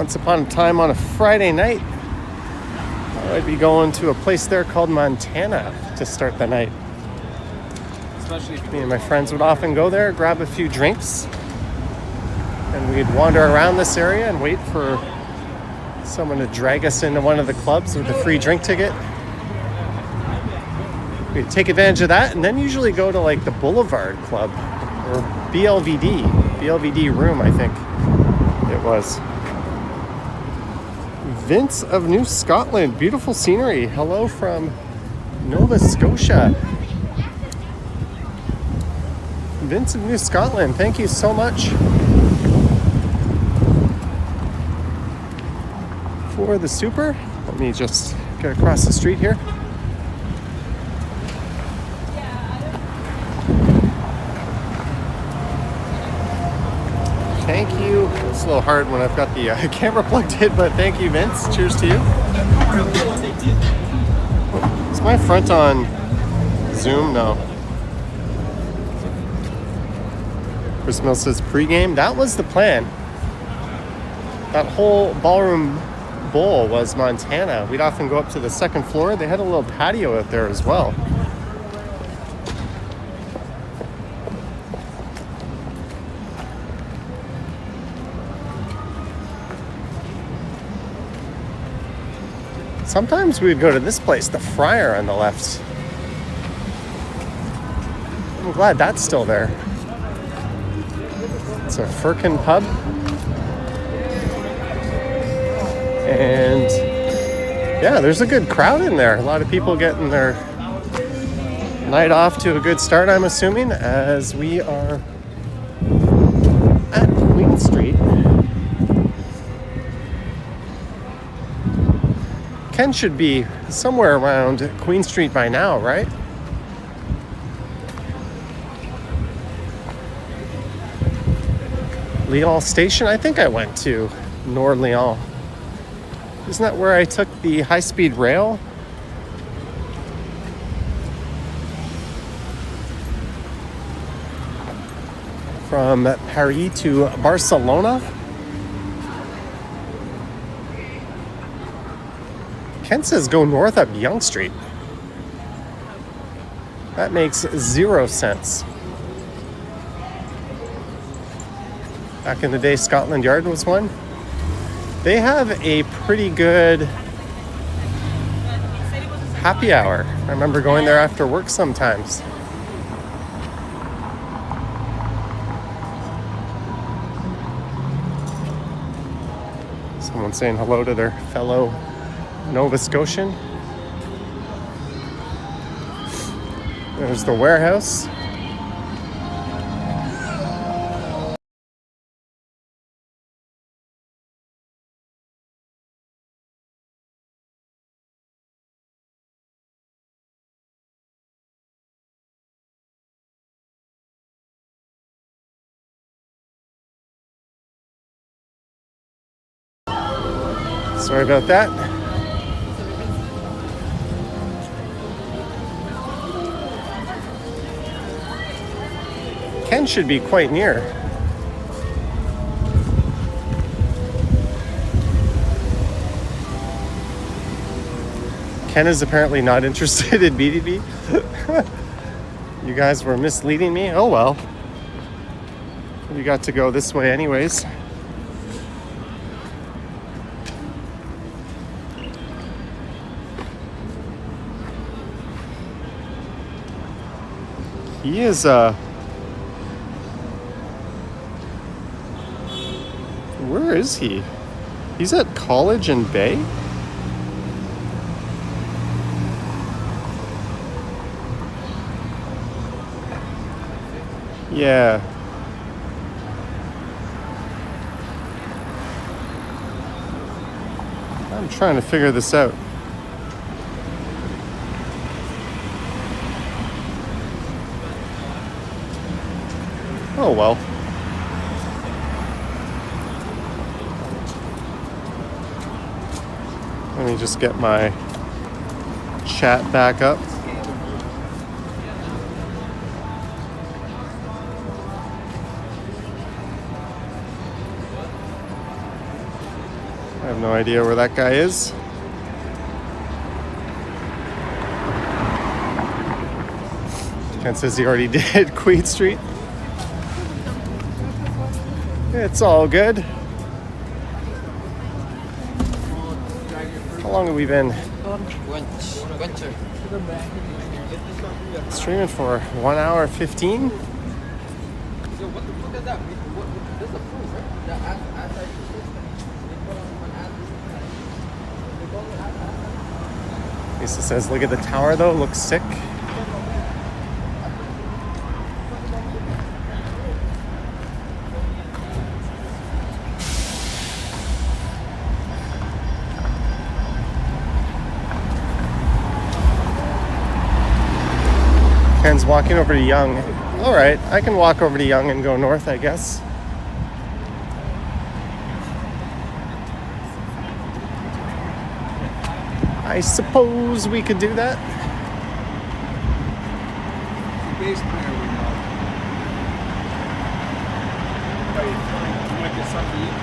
Once upon a time on a Friday night, I'd be going to a place there called Montana to start the night. Me and my friends would often go there, grab a few drinks, and we'd wander around this area and wait for someone to drag us into one of the clubs with a free drink ticket. We'd take advantage of that and then usually go to like the Boulevard Club or BLVD Room, I think it was. Vince of New Scotland, beautiful scenery. Hello from Nova Scotia. Vince of New Scotland, thank you so much for the super. Let me just get across the street here. Thank you. It's a little hard when I've got the camera plugged in, but thank you, Vince. Cheers to you. Is my front on Zoom? No. Chris Mill says pregame. That was the plan. That whole ballroom bowl was Montana. We'd often go up to the second floor. They had a little patio out there as well. Sometimes we'd go to this place, the Friar on the left. I'm glad that's still there. It's a Firkin pub. And yeah, there's a good crowd in there. A lot of people getting their night off to a good start, I'm assuming, as we are at Queen Street. Ken should be somewhere around Queen Street by now, right? Lyon Station? I think I went to Nord Lyon. Isn't that where I took the high-speed rail? From Paris to Barcelona? Ken says go north up Yonge Street. That makes 0 sense. Back in the day, Scotland Yard was one. They have a pretty good happy hour. I remember going there after work sometimes. Someone saying hello to their fellow Nova Scotian. There's the warehouse. Sorry about that. Ken should be quite near. Ken is apparently not interested in BDB. You guys were misleading me. Oh well. We got to go this way anyways. He is where is he? He's at College and Bay? Yeah. I'm trying to figure this out. Oh well. Let me just get my chat back up. have no idea where that guy is. Ken says he already did Queen Street. It's all good. How long have we been streaming for? 1 hour 15? Lisa says, look at the tower though, looks sick. Ken's walking over to Yonge. All right, I can walk over to Yonge and go north, I guess. I suppose we could do that. Bass player we know. Hey, you want to get something to eat?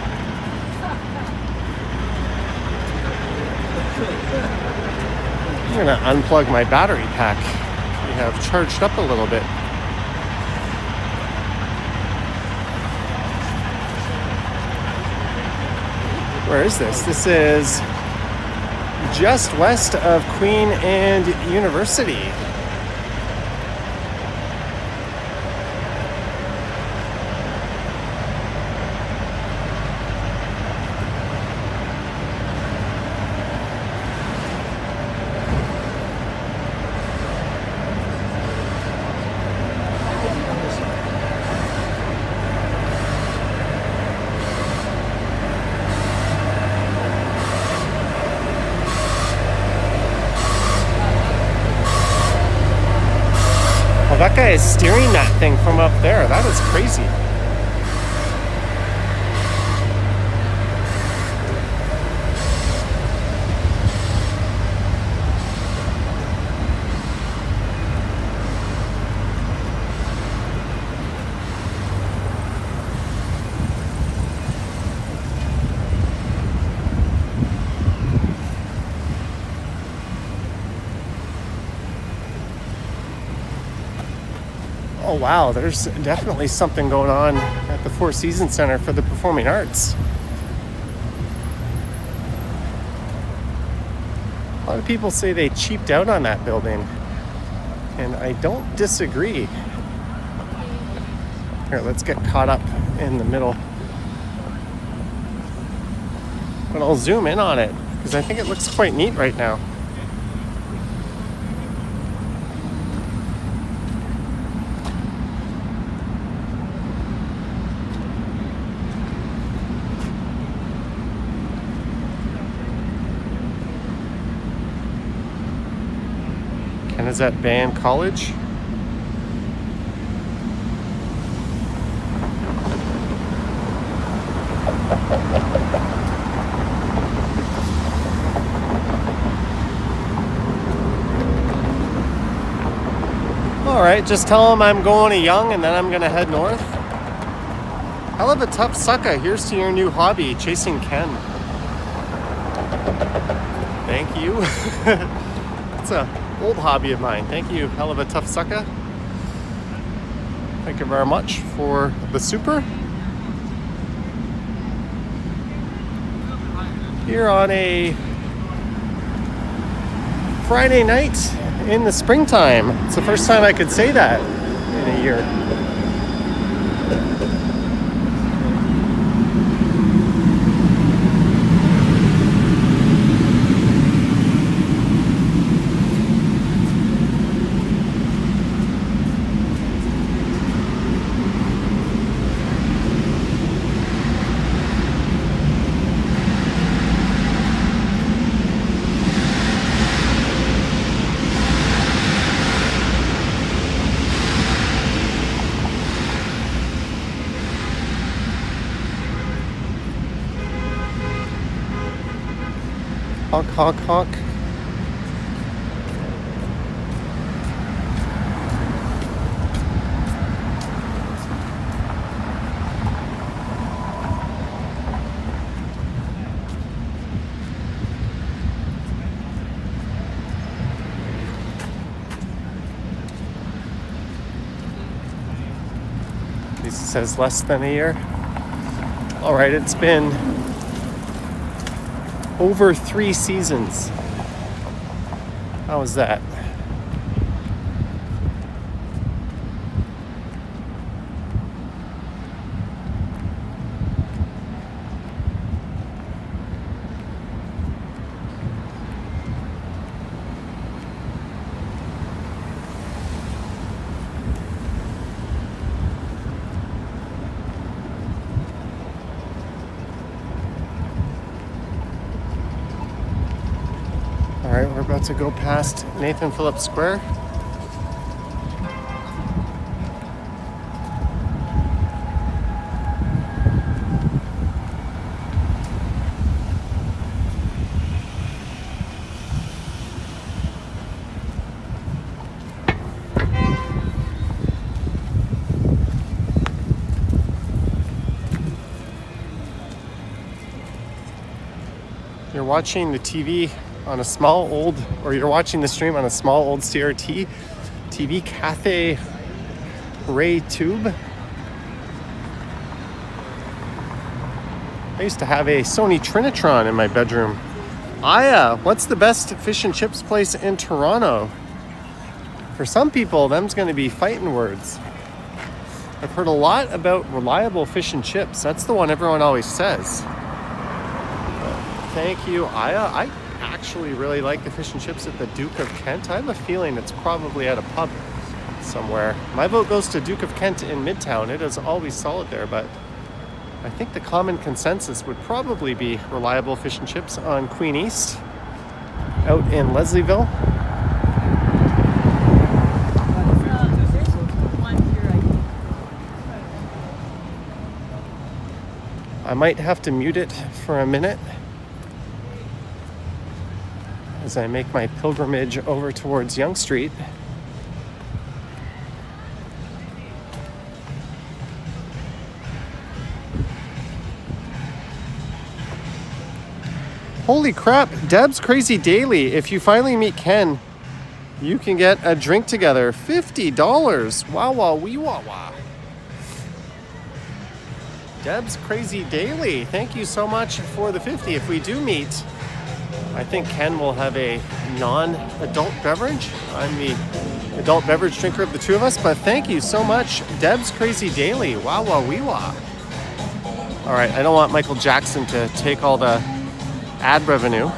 I'm gonna unplug my battery pack. We have charged up a little bit. Where is this? This is just west of Queen and University. That guy is steering that thing from up there. That is crazy. Oh wow, there's definitely something going on at the Four Seasons Center for the Performing Arts. A lot of people say they cheaped out on that building, and I don't disagree. Here, let's get caught up in the middle. But I'll zoom in on it, because I think it looks quite neat right now. And is that band college? All right, just tell them I'm going to Yonge and then I'm gonna head north. Hell of a tough sucker. Here's to your new hobby, chasing Ken. Thank you. It's a old hobby of mine. Thank you, hell of a tough sucker. Thank you very much for the super. Here on a Friday night in the springtime. It's the first time I could say that in a year. Honk, honk, honk. Lisa says less than a year. All right, it's been over 3 seasons. How was that? All right, we're about to go past Phillips Square. You're watching the TV on a small old, or you're watching the stream on a small old CRT TV Cathay Ray tube. I used to have a Sony Trinitron in my bedroom. Aya, what's the best fish and chips place in Toronto? For some people, them's going to be fighting words. I've heard a lot about reliable fish and chips. That's the one everyone always says. Thank you, Aya. I actually really like the fish and chips at the Duke of Kent. I have a feeling it's probably at a pub somewhere. My vote goes to Duke of Kent in Midtown. It is always solid there, but I think the common consensus would probably be reliable fish and chips on Queen East out in Leslieville. I might have to mute it for a minute as I make my pilgrimage over towards Yonge Street. Holy crap, Deb's Crazy Daily. If you finally meet Ken, you can get a drink together. $50. Wow, wow, wee, wah, wah. Deb's Crazy Daily. Thank you so much for the 50. If we do meet, I think Ken will have a non-adult beverage. I'm the adult beverage drinker of the two of us, but thank you so much, Deb's Crazy Daily. Wow, wow, wee, wah. All right, I don't want Michael Jackson to take all the ad revenue.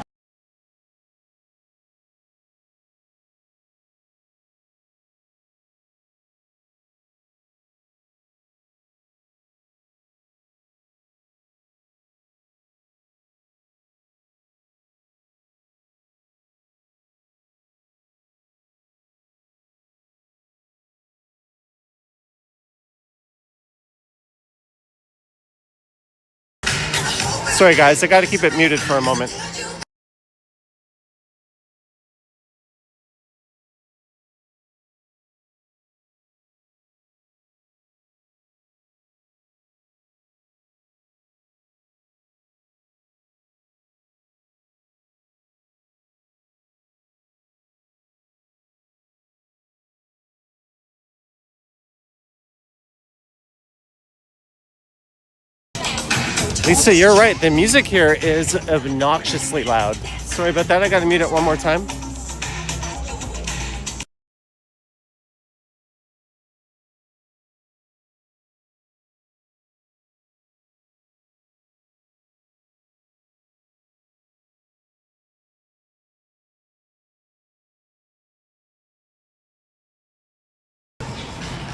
Sorry guys, I gotta keep it muted for a moment. Lisa, you're right. The music here is obnoxiously loud. Sorry about that. I gotta mute it one more time.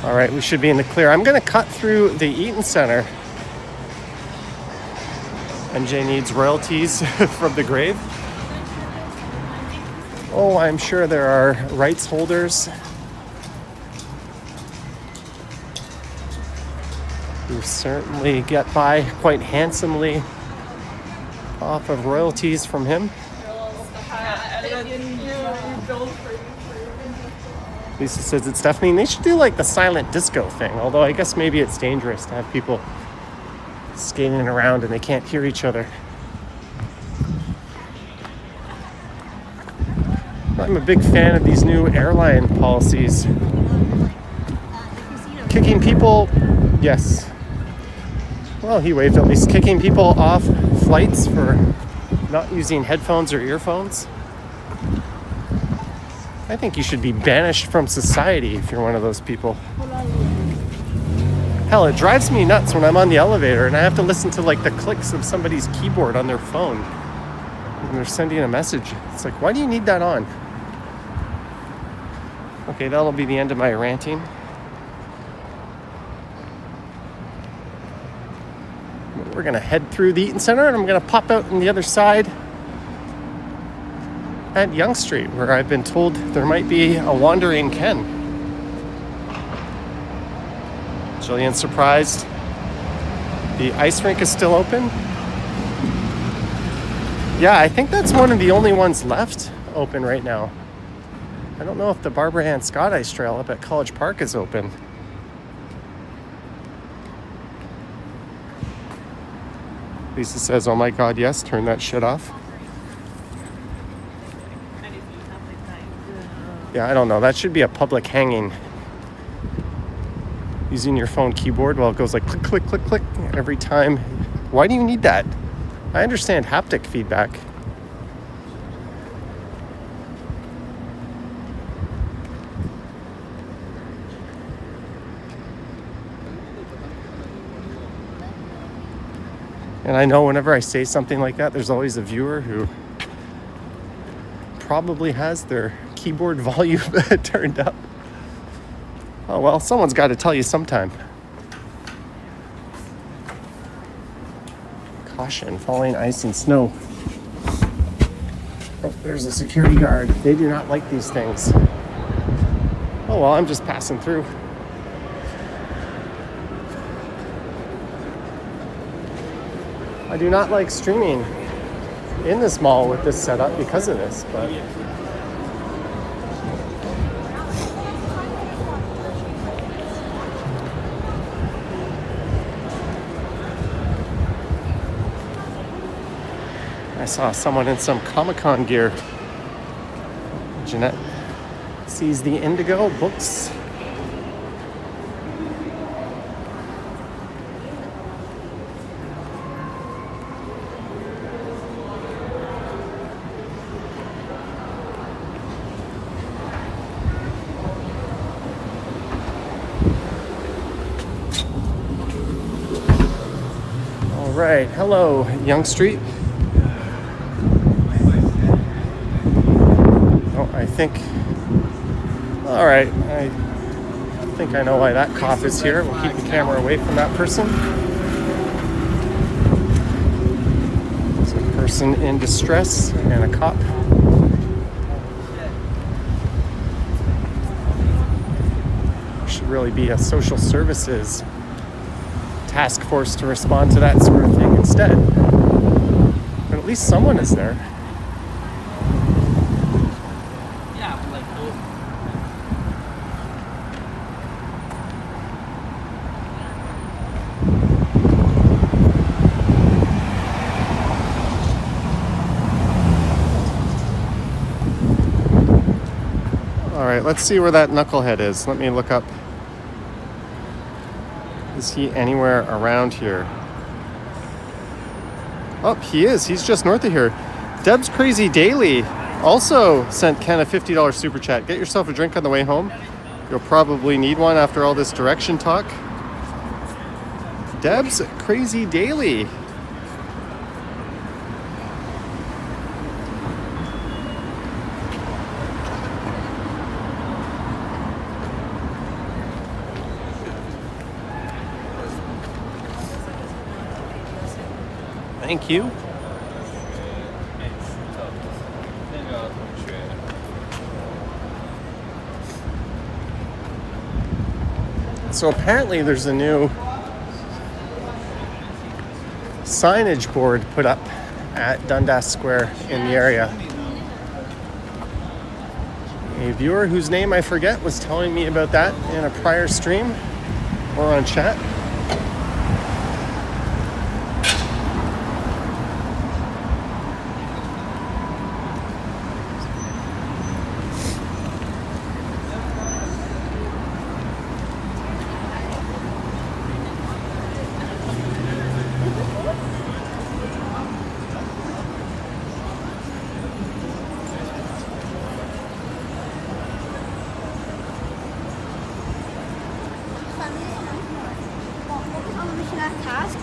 All right, we should be in the clear. I'm gonna cut through the Eaton Center. MJ needs royalties from the grave. Oh, I'm sure there are rights holders who certainly get by quite handsomely off of royalties from him. Lisa says it's definitely, they should do like the silent disco thing, although I guess maybe it's dangerous to have people skating around and they can't hear each other. I'm a big fan of these new airline policies. Kicking people Yes. Well, he waved at least, kicking people off flights for not using headphones or earphones. I think you should be banished from society if you're one of those people. Hell, it drives me nuts when I'm on the elevator and I have to listen to like the clicks of somebody's keyboard on their phone when they're sending a message. It's like, why do you need that on? Okay, that'll be the end of my ranting. We're gonna head through the Eaton Center and I'm gonna pop out on the other side at Yonge Street, where I've been told there might be a wandering Ken. Jillian's surprised the ice rink is still open. Yeah, I think that's one of the only ones left open right now. I don't know if the Barbara Ann Scott Ice Trail up at College Park is open. Lisa says, oh my God, yes, turn that shit off. Yeah, I don't know. That should be a public hanging. Using your phone keyboard while it goes like click, click, click, click every time. Why do you need that? I understand haptic feedback. And I know whenever I say something like that, there's always a viewer who probably has their keyboard volume turned up. Oh well, someone's got to tell you sometime. Caution, falling ice and snow. Oh, there's a security guard. They do not like these things. Oh well, I'm just passing through. I do not like streaming in this mall with this setup because of this, but I saw someone in some Comic-Con gear. Jeanette sees the Indigo books. All right, hello, Yonge Street. All right, I think I know why that cop is here. We'll keep the camera away from that person. It's a person in distress and a cop. There should really be a social services task force to respond to that sort of thing instead. But at least someone is there. Alright, let's see where that knucklehead is. Let me look up. Is he anywhere around here? Oh, he is. He's just north of here. Deb's Crazy Daily also sent Ken a $50 super chat. Get yourself a drink on the way home. You'll probably need one after all this direction talk. Deb's Crazy Daily. Thank you. So apparently there's a new signage board put up at Dundas Square in the area. A viewer whose name I forget was telling me about that in a prior stream or on chat. last task.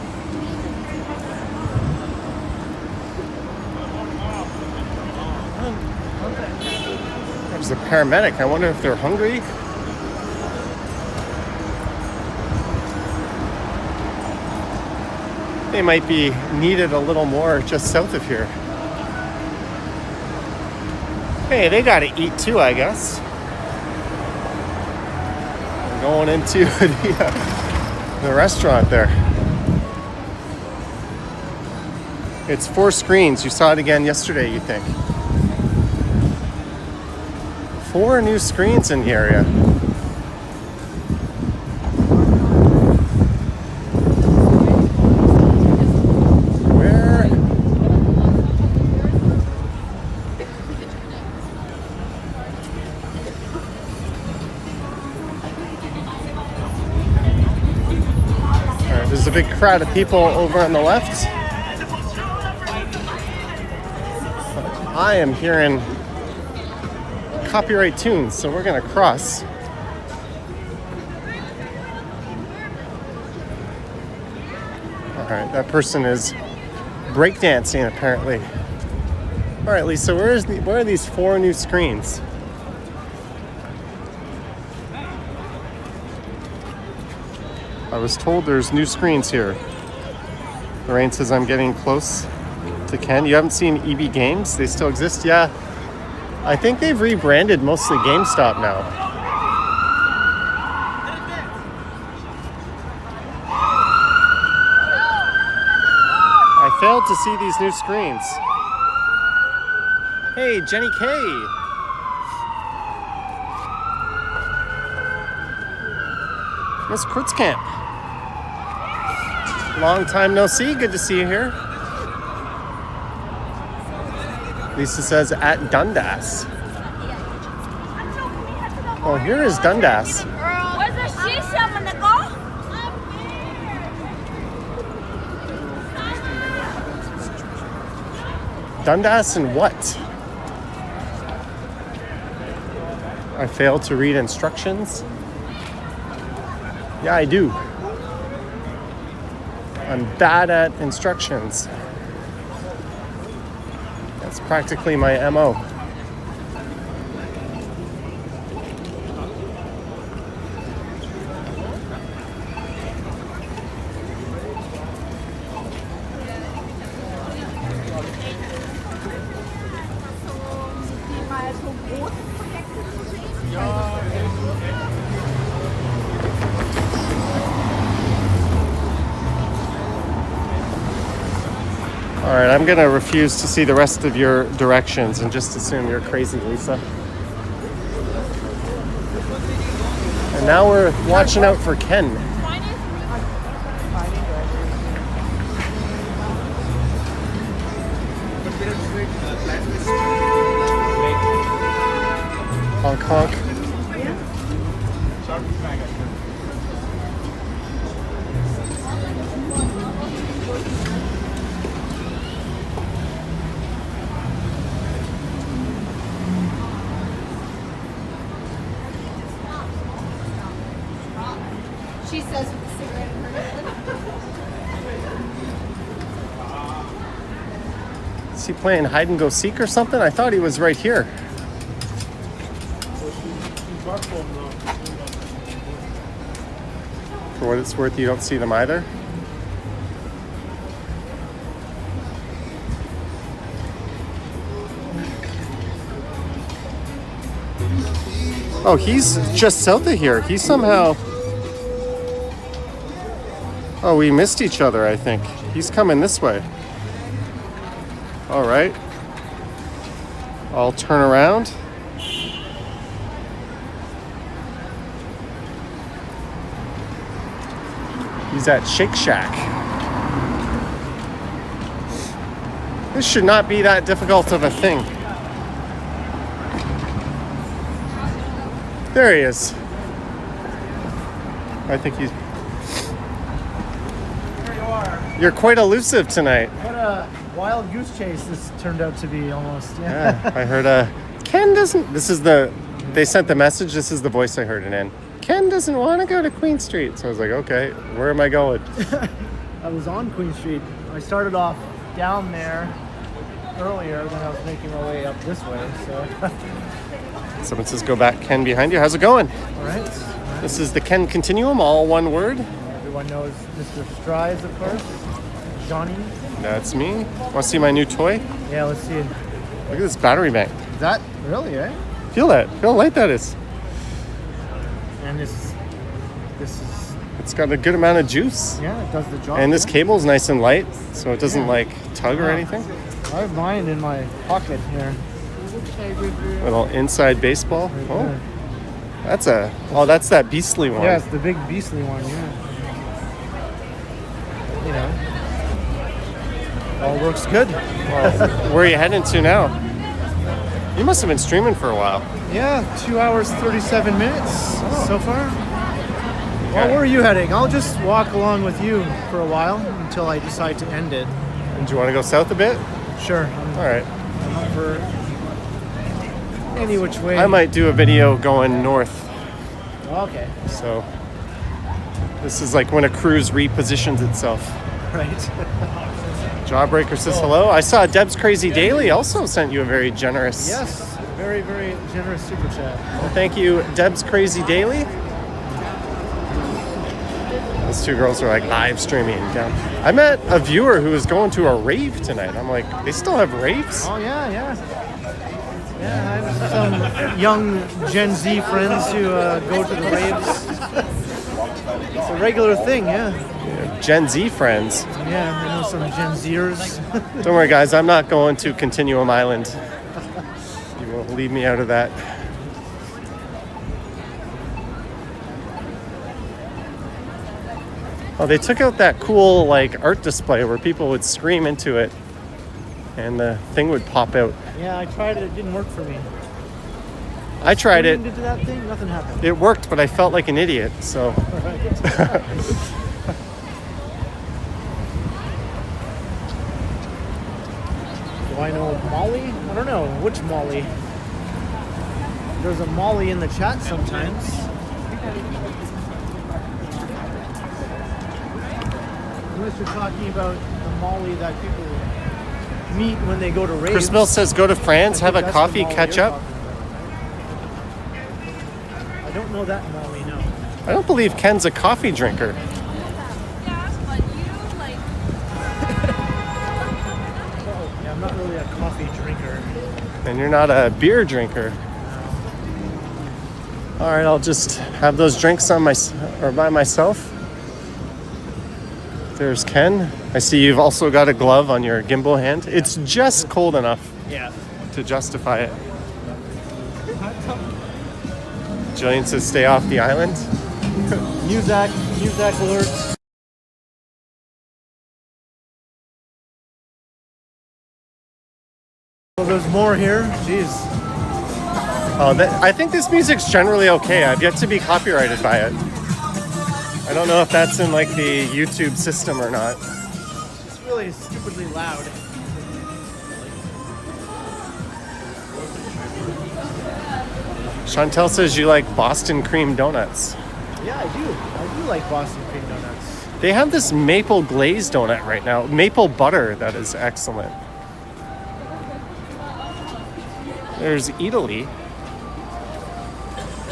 There's a paramedic. I wonder if they're hungry. They might be needed a little more just south of here. Hey, they gotta eat too, I guess. We're going into the restaurant there. It's 4 screens. You saw it again yesterday, you think? 4 new screens in the area. Where? All right, there's a big crowd of people over on the left. I am hearing copyright tunes, so we're gonna cross. All right, that person is breakdancing apparently. All right, Lisa, where are these 4 new screens? I was told there's new screens here. Lorraine says I'm getting close to Ken. You haven't seen EB Games? They still exist? Yeah. I think they've rebranded mostly GameStop now. I failed to see these new screens. Hey, Jenny K. Miss Kurtzkamp. Long time no see. Good to see you here. Lisa says at Dundas. Oh, here is Dundas. Dundas and what? I failed to read instructions. Yeah, I do. I'm bad at instructions. That's practically my MO. All right, I'm gonna refuse to see the rest of your directions and just assume you're crazy, Lisa. And now we're watching out for Ken. Honk honk. She says with the cigarette in her hand. Is he playing hide and go seek or something? I thought he was right here. For what it's worth, you don't see them either. Oh, he's just south of here. He somehow... Oh, we missed each other, I think. He's coming this way. All right. I'll turn around. He's at Shake Shack. This should not be that difficult of a thing. There he is. I think he's... There you are. You're quite elusive tonight. What a wild goose chase this turned out to be almost. Yeah, I heard Ken doesn't... This is the... They sent the message. This is the voice I heard it in. Ken doesn't want to go to Queen Street. So I was like, okay, where am I going? I was on Queen Street. I started off down there earlier, then I was making my way up this way. So, Someone says go back. Ken behind you. How's it going? all right. This is the Ken Continuum, all one word. Everyone knows Mr. Strides, of course. Johnny. That's me. Want to see my new toy? Yeah, let's see. Look at this battery bank. Is that really, eh? Feel that. Feel how light that is. And this is, It's got a good amount of juice. yeah, it does the job. And this yeah. cable's nice and light, so it doesn't like tug or Yeah. anything. I have mine in my pocket here. Little inside baseball. Right Oh, there. that's that beastly one. Yeah, it's the big beastly one, yeah. You know. All works good. Well, where are you heading to now? You must have been streaming for a while. Yeah, 2 hours, 37 minutes so far. Well, where are you heading? I'll just walk along with you for a while until I decide to end it. And do you want to go south a bit? Sure. All right. I'm up for any which way. I might do a video going north. Okay. So this is like when a cruise repositions itself. Right. Jawbreaker says hello. I saw Deb's Crazy Daily also sent you a very generous. Yes. Very, very generous super chat. Well, thank you, Deb's Crazy Daily. Those two girls are like live streaming down. I met a viewer who was going to a rave tonight. I'm like, they still have raves? Oh, yeah, yeah. Yeah, I have some young Gen Z friends who go to the raves. It's a regular thing, yeah. Gen Z friends. Yeah, I know some Gen Zers. Don't worry, guys. I'm not going to Continuum Island. You will leave me out of that. Oh, they took out that cool like art display where people would scream into it, and the thing would pop out. Yeah, I tried it. It didn't work for me. I tried it. Into that thing, nothing happened. It worked, but I felt like an idiot. So. Do I know Molly? I don't know. Which Molly? There's a Molly in the chat sometimes. Unless you're talking about the Molly that people meet when they go to raves. Chris Mill says go to France, have a That's the coffee, Molly catch you're up. talking about, right? I don't know that Molly, no. I don't believe Ken's a coffee drinker. Yeah, I'm not really a coffee drinker. And you're not a beer drinker. All right, I'll just have those drinks on by myself. There's Ken. I see you've also got a glove on your gimbal hand. It's just cold enough to justify it. Jillian says stay off the island. Muzak alert. Well, there's more here. Jeez. Oh, I think this music's generally okay. I've yet to be copyrighted by it. I don't know if that's in like the YouTube system or not. It's really stupidly loud. Chantel says you like Boston cream donuts. Yeah, I do. I do like Boston cream donuts. They have this maple glazed donut right now. Maple butter, that is excellent. There's Italy.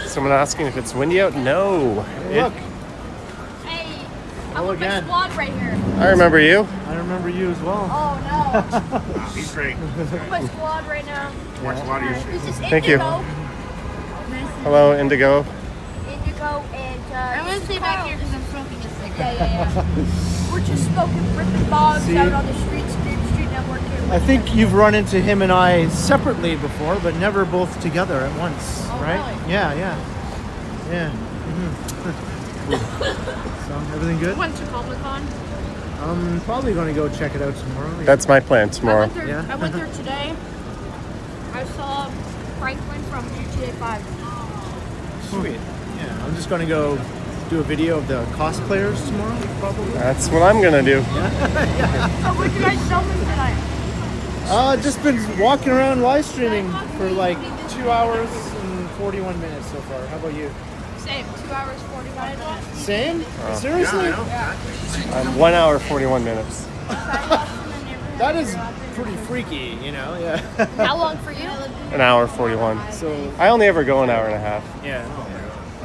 Someone asking if it's windy out? No. Hey, look. Hey, Hello I'm with my again. squad right here. I remember you. I remember you as well. Oh no. He's great. I'm my squad right now. Watch a lot of your shit. This is Thank you. Indigo. Hello, Indigo. Indigo and I'm gonna stay back here because I'm smoking a cigarette. Yeah. We're just smoking ripping bogs See? out on the streets, Street Network here. I think you've run into him and I separately before, but never both together at once, Oh, right? really? Yeah. So, everything good? Went to Comic-Con. I'm probably going to go check it out tomorrow. Yeah. That's my plan tomorrow. Yeah. I went there today. I saw Franklin from GTA 5. Sweet. Yeah, I'm just going to go do a video of the cosplayers tomorrow, probably. That's what I'm gonna do. So what did you guys filming tonight? Just been walking around live streaming for like 2 hours and 41 minutes so far. How about you? Same. 2 hours 45 minutes. Same? Seriously? I'm 1 hour 41 minutes. That is pretty freaky, you know? Yeah. How long for you? An hour 41. So, I only ever go an hour and a half. yeah.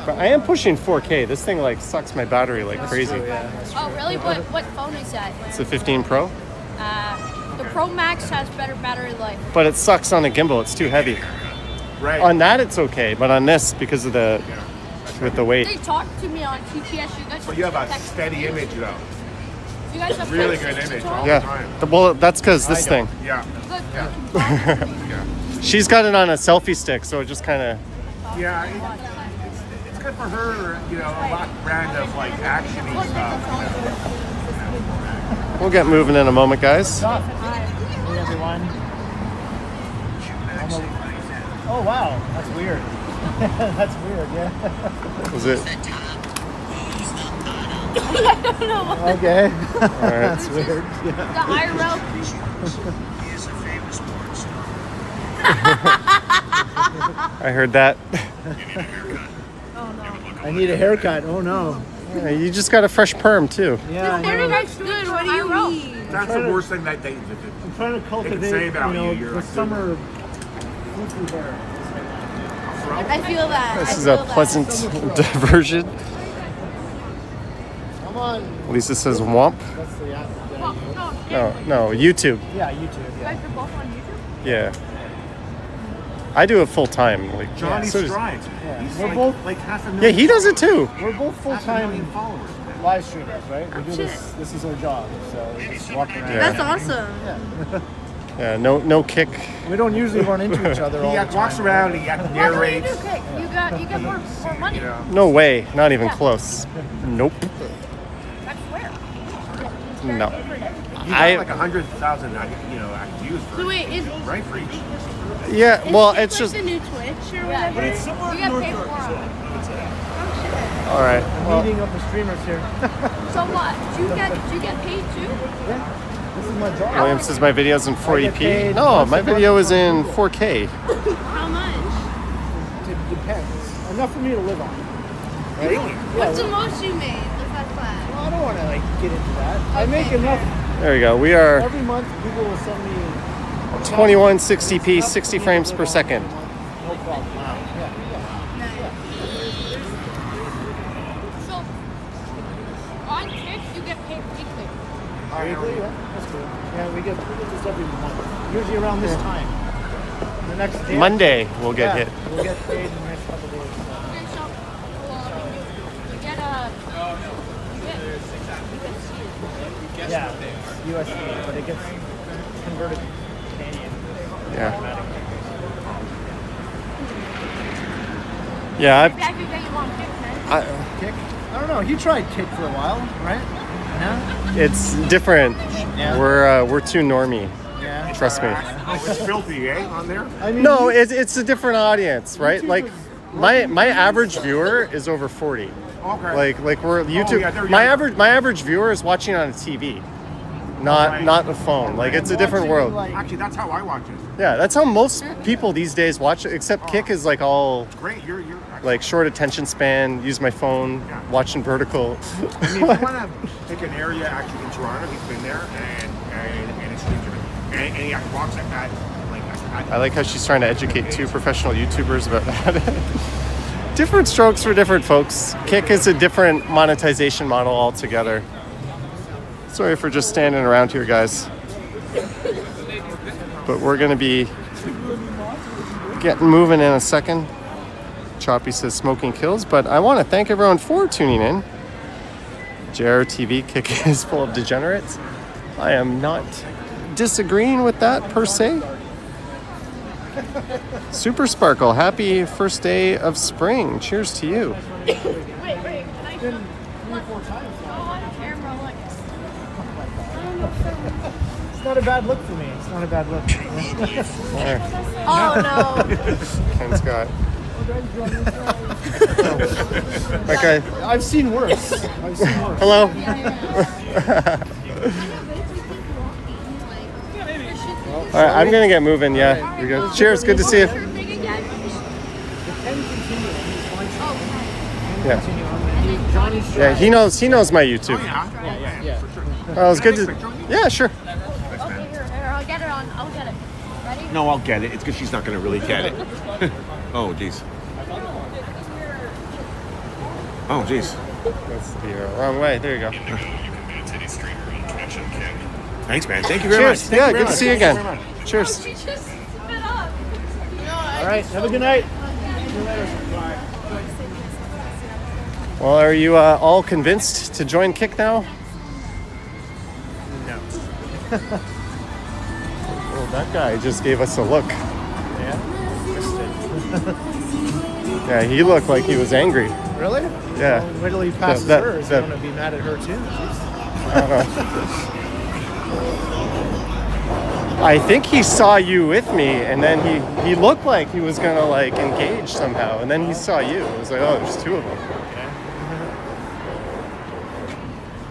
But I am pushing 4K. This thing like sucks my battery like crazy. Yeah. Oh, really? What phone is that? It's a 15 Pro, The Pro Max has better battery life. but it sucks on a gimbal. It's too heavy. Right. On that, it's okay, but on this, because of the with the weight. They talked to me on TTS. You guys. But you have a text- steady image though. You guys have Really text good image talk? all the Yeah. time. Well, that's because this thing. Yeah. Good. Yeah. She's got it on a selfie stick, so it just kind of. Yeah. It's good for her, you know, a lot brand of like action-y stuff. We'll get moving in a moment, guys. Hey, everyone. Oh, wow. That's weird. That's weird, yeah. Was it? I don't know. Okay. All right. That's weird. The IRL. I heard that. I need a haircut. Oh, no. Yeah, you just got a fresh perm too. Yeah, I Very know. nice. Good. What do you mean? That's the worst thing that they I'm trying to cultivate, say about you know, you, you're the like- summer floofy hair. I feel that. This is a pleasant diversion. Come on. Lisa says womp. That's the app. No, YouTube. Yeah, YouTube. You guys are both on YouTube? Yeah. I do it full time. Like Johnny so does- Strides. Yeah. He's We're like, both- like half a Yeah, million. he does it too. We're both Half a million full-time followers. live streamers, right? We do this. This is our job. So we just walk around. Yeah. That's awesome. Yeah, no kick. We don't usually run into each other all He the time. walks around, he narrates. Okay, you get more money. You know. No way. Not even close. Nope. That's where. No. He got like 100,000, you know, views for So wait, is right for each. Yeah. Well, it's just. the new Twitch or whatever? But it's similar to North York. All right. Well, Meeting of the streamers here. So what? Do you get paid too? This is my job. William says my video's in I get 480p. paid No, once my a month video is for- in 4K. How much? It depends. Enough for me to live on. Really? What's the most you made? Let's have fun. Well, I don't want to like get into that. I make enough There we go. We are every month. People will send me 2160p, 60 frames per second. No problem. Wow. Yeah. So on Kick, you get paid weekly. Weekly, yeah, that's cool. Yeah, we get this every month. Usually around this time. The next day. Monday we'll get Yeah, hit. We'll get paid in the next couple days. Okay, so you get Yeah, USD, but it gets converted to Canadian. Yeah. Yeah. I could get you on Kick, man. Kick? I don't know. You tried Kick for a while, right? No? It's different. Yeah. We're too normie. Yeah. Trust me. Oh, it's filthy, eh? On there? I mean, No, it's a different audience, right? YouTube Like is- my average viewer is over 40. Okay. Like we're YouTube. yeah, they're my younger. average viewer is watching on a TV, not Right. not a phone. Like it's a different world. Like, Actually, that's how I watch it. Yeah, that's how most people these days watch it. Except Kick is like all Great, you're like short attention span. Use my phone, Yeah. watching vertical. I mean, if you want to pick an area actually in Toronto, he's been there and it's ridiculous. And he walks like that, I like how she's trying to educate two professional YouTubers about that. Different strokes for different folks. Kick is a different monetization model altogether. Sorry for just standing around here, guys. But we're going to be getting moving in a second. Choppy says smoking kills, but I want to thank everyone for tuning in. JRTV Kick is full of degenerates. I am not disagreeing with that per se. Super Sparkle, happy first day of spring. Cheers to you. Wait, can I go on camera like it's not a bad look for me. It's not a bad look. There, Oh no. Ken's got. Okay. I've seen worse. Hello. All right, I'm gonna get moving. Yeah. Cheers. Good to see you. It can continue. can Yeah. continue on. And Johnny's Yeah, he knows my Oh, YouTube. Yeah. for sure. Well, it was good to. Picture with you? Yeah, sure. Okay, here, I'll get it on. I'll get it. Ready? No, I'll get it. It's because she's not going to really get it. Oh, jeez. Oh, jeez. That's the wrong way. There you go. Thanks, man. Thank you very Cheers. much. Yeah, good to see you again. Cheers. She just spit up. All right. Have a good night. Well, are you all convinced to join Kick now? No. Well, that guy just gave us a look. Yeah. Yeah, he looked like he was angry. Really? Yeah. Well, wait till he passes That- her. Is that- he going to be mad at her too? I don't know. I think he saw you with me, and then he looked like he was gonna like engage somehow, and then he saw you. It was like, oh, there's two of them.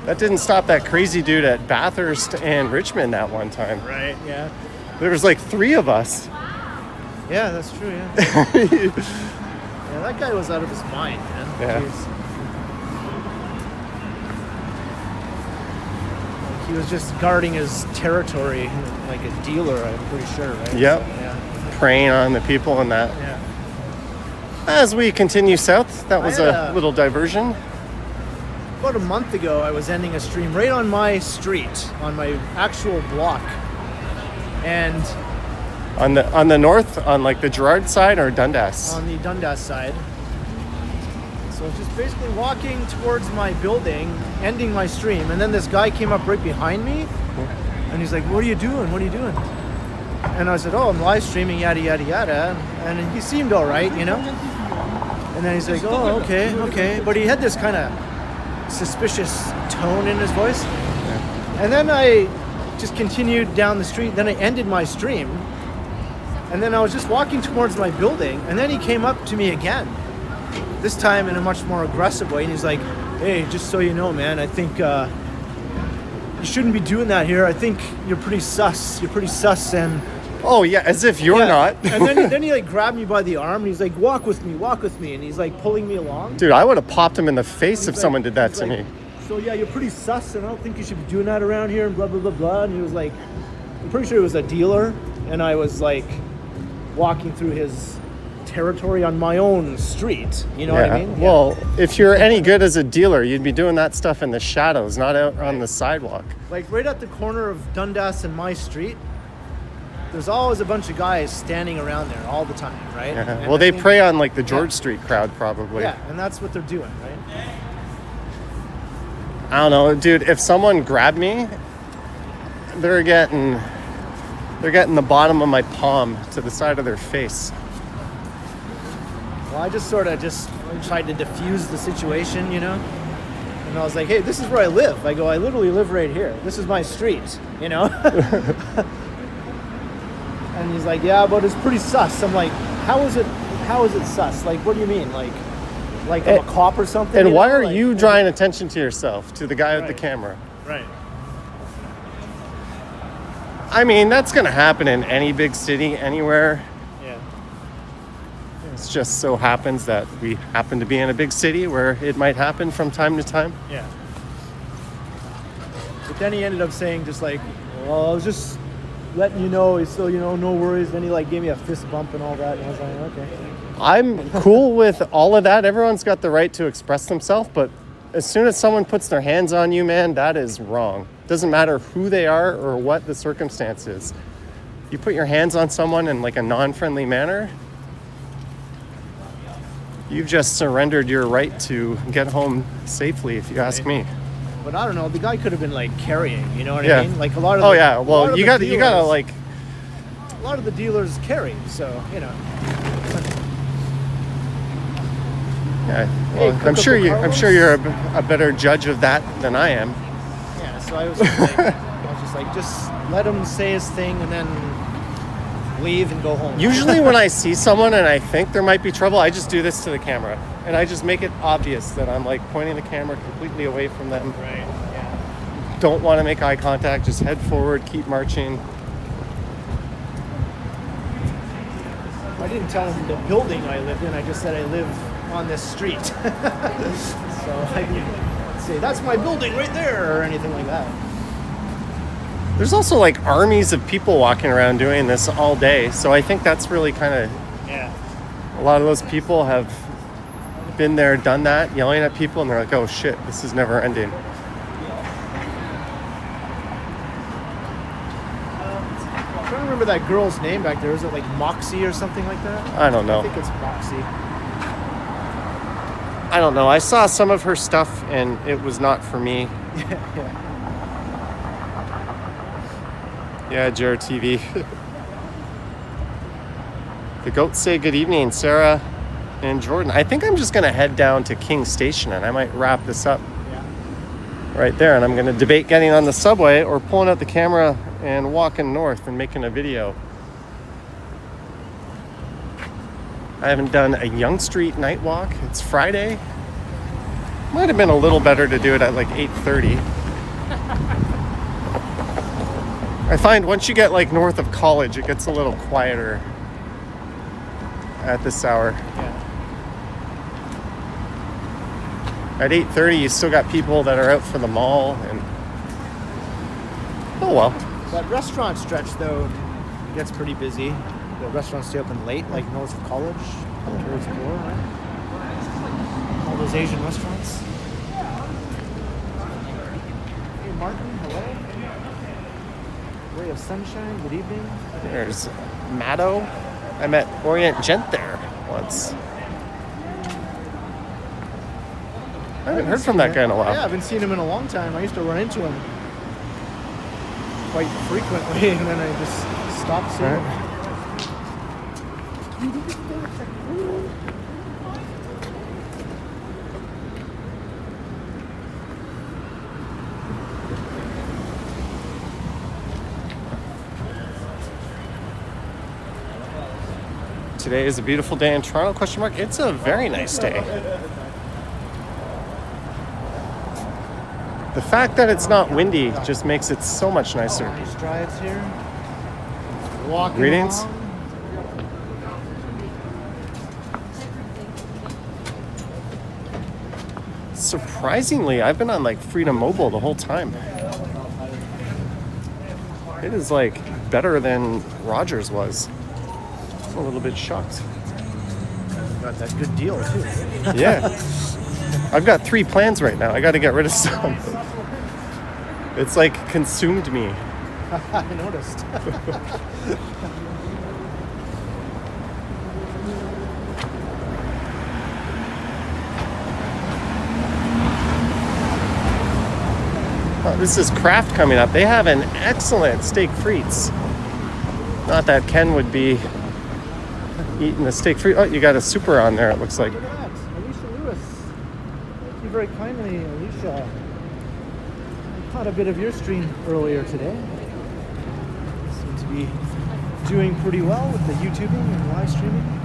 That didn't stop that crazy dude at Bathurst and Richmond that one time. Right. Yeah. There was like three of us. Yeah, that's true. Yeah. Yeah, that guy was out of his mind, man. Yeah. Jeez. Like, he was just guarding his territory like a dealer, I'm pretty sure, right? Yep. So, yeah. Preying on the people and that. Yeah. As we continue south, that was I had a a- little diversion. About a month ago, I was ending a stream right on my street, on my actual block, and On the north, on like the Gerard side or Dundas? on the Dundas side. So I was just basically walking towards my building, ending my stream, and then this guy came up right behind me, and he's like, "What are you doing? What are you doing?" And I said, "Oh, I'm live streaming, yada yada yada," and he seemed all right, you know. And then he's like, "Oh, okay," but he had this kind of suspicious tone in his voice. And then I just continued down the street. Then I ended my stream. And then I was just walking towards my building. And then he came up to me again. This time in a much more aggressive way. And he's like, "Hey, just so you know, man, I think you shouldn't be doing that here. I think you're pretty sus. You're pretty sus." And Oh yeah, as if you're yeah. not. And then he like grabbed me by the arm. And he's like, walk with me. And he's like pulling me along. Dude, I would have popped him in the face if He's someone like- did that he's to like, me. "So yeah, you're pretty sus, and I don't think you should be doing that around here," and blah blah blah blah. And he was like, I'm pretty sure he was a dealer, and I was like walking through his territory on my own street. You know what I mean? Well, if you're any good as a dealer, you'd be doing that stuff in the shadows, not out on the sidewalk. Like right at the corner of Dundas and my street, there's always a bunch of guys standing around there all the time, right? Yeah. And Well, I they think- prey on like the George Street crowd probably. Yeah, and that's what they're doing, right? I don't know, dude. If someone grabbed me, they're getting the bottom of my palm to the side of their face. Well, I just sort of just tried to diffuse the situation, you know? And I was like, "Hey, this is where I live." I go, "I literally live right here. This is my street," you know? And he's like, "Yeah, but it's pretty sus." I'm like, how is it sus? Like, what do you mean? Like I'm a cop or something? And you why know? are Like- you drawing attention to yourself, to the guy with the Right. camera? Right. I mean, that's gonna happen in any big city, anywhere. Yeah. It just so happens that we happen to be in a big city where it might happen from time to time. Yeah. But then he ended up saying just like, "Well, I was just letting you know, so you know, no worries." Then he like gave me a fist bump and all that, and I was like, "Okay." I'm cool with all of that. Everyone's got the right to express themselves, but as soon as someone puts their hands on you, man, that is wrong. Doesn't matter who they are or what the circumstance is. You put your hands on someone in like a non-friendly manner, you've just surrendered your right to get home safely, if you ask me. But I don't know. The guy could have been like carrying. You know what Yeah. I mean? Like a lot of. Oh the, yeah, a lot well of you the gotta dealers- like, A lot of the dealers carry, so you know. yeah, Hey, well, I'm sure Carlos? you're a better judge of that than I am. Yeah. So I was just like, just let him say his thing and then leave and go home. Usually when I see someone and I think there might be trouble, I just do this to the camera. And I just make it obvious that I'm like pointing the camera completely away from them. Right. Yeah. Don't want to make eye contact, just head forward, keep marching. I didn't tell him the building I lived in. I just said I live on this street. So I can say, that's my building right there, or anything like that. There's also like armies of people walking around doing this all day. So I think that's really kind of, Yeah. a lot of those people have been there, done that, yelling at people, and they're like, oh shit, this is never ending. I'm trying to remember that girl's name back there. Is it like Moxie or something like that? I don't know. I think it's Moxie. I don't know. I saw some of her stuff and it was not for me. Yeah. Yeah, Jared TV. The goats say good evening, Sarah and Jordan. I think I'm just going to head down to King Station and I might wrap this up right there. And I'm going to debate getting on the subway or pulling out the camera and walking north and making a video. I haven't done a Yonge Street night walk. It's Friday. Might have been a little better to do it at like 8:30. I find once you get like north of College, it gets a little quieter at this hour. Yeah. At 8:30, you still got people that are out for the mall, and oh well. That restaurant stretch though gets pretty busy. The restaurants stay open late, like north of College, towards 4, right? All those Asian restaurants. Hey Martin, hello. Ray of Sunshine, good evening. There's Maddo. I met Orient Gent there once. I haven't heard from that guy in a while. Yeah, I haven't seen him in a long time. I used to run into him quite frequently, and then I just stopped seeing him. Today is a beautiful day in Toronto, question mark. It's a very nice day. The fact that it's not windy just makes it so much nicer. Nice drives here. Walking Greetings. along. Surprisingly, I've been on like Freedom Mobile the whole time. It is like better than Rogers was. I'm a little bit shocked. Got that good deal too. Yeah. I've got 3 plans right now. I got to get rid of some. It's like consumed me. I noticed. Oh, this is Kraft coming up. They have an excellent steak frites. Not that Ken would be eating the steak frite. Oh, you got a super on there, it looks like. Look at that. Alicia Lewis. Thank you very kindly, Alicia. I caught a bit of your stream earlier today. You seem to be doing pretty well with the YouTubing and live streaming.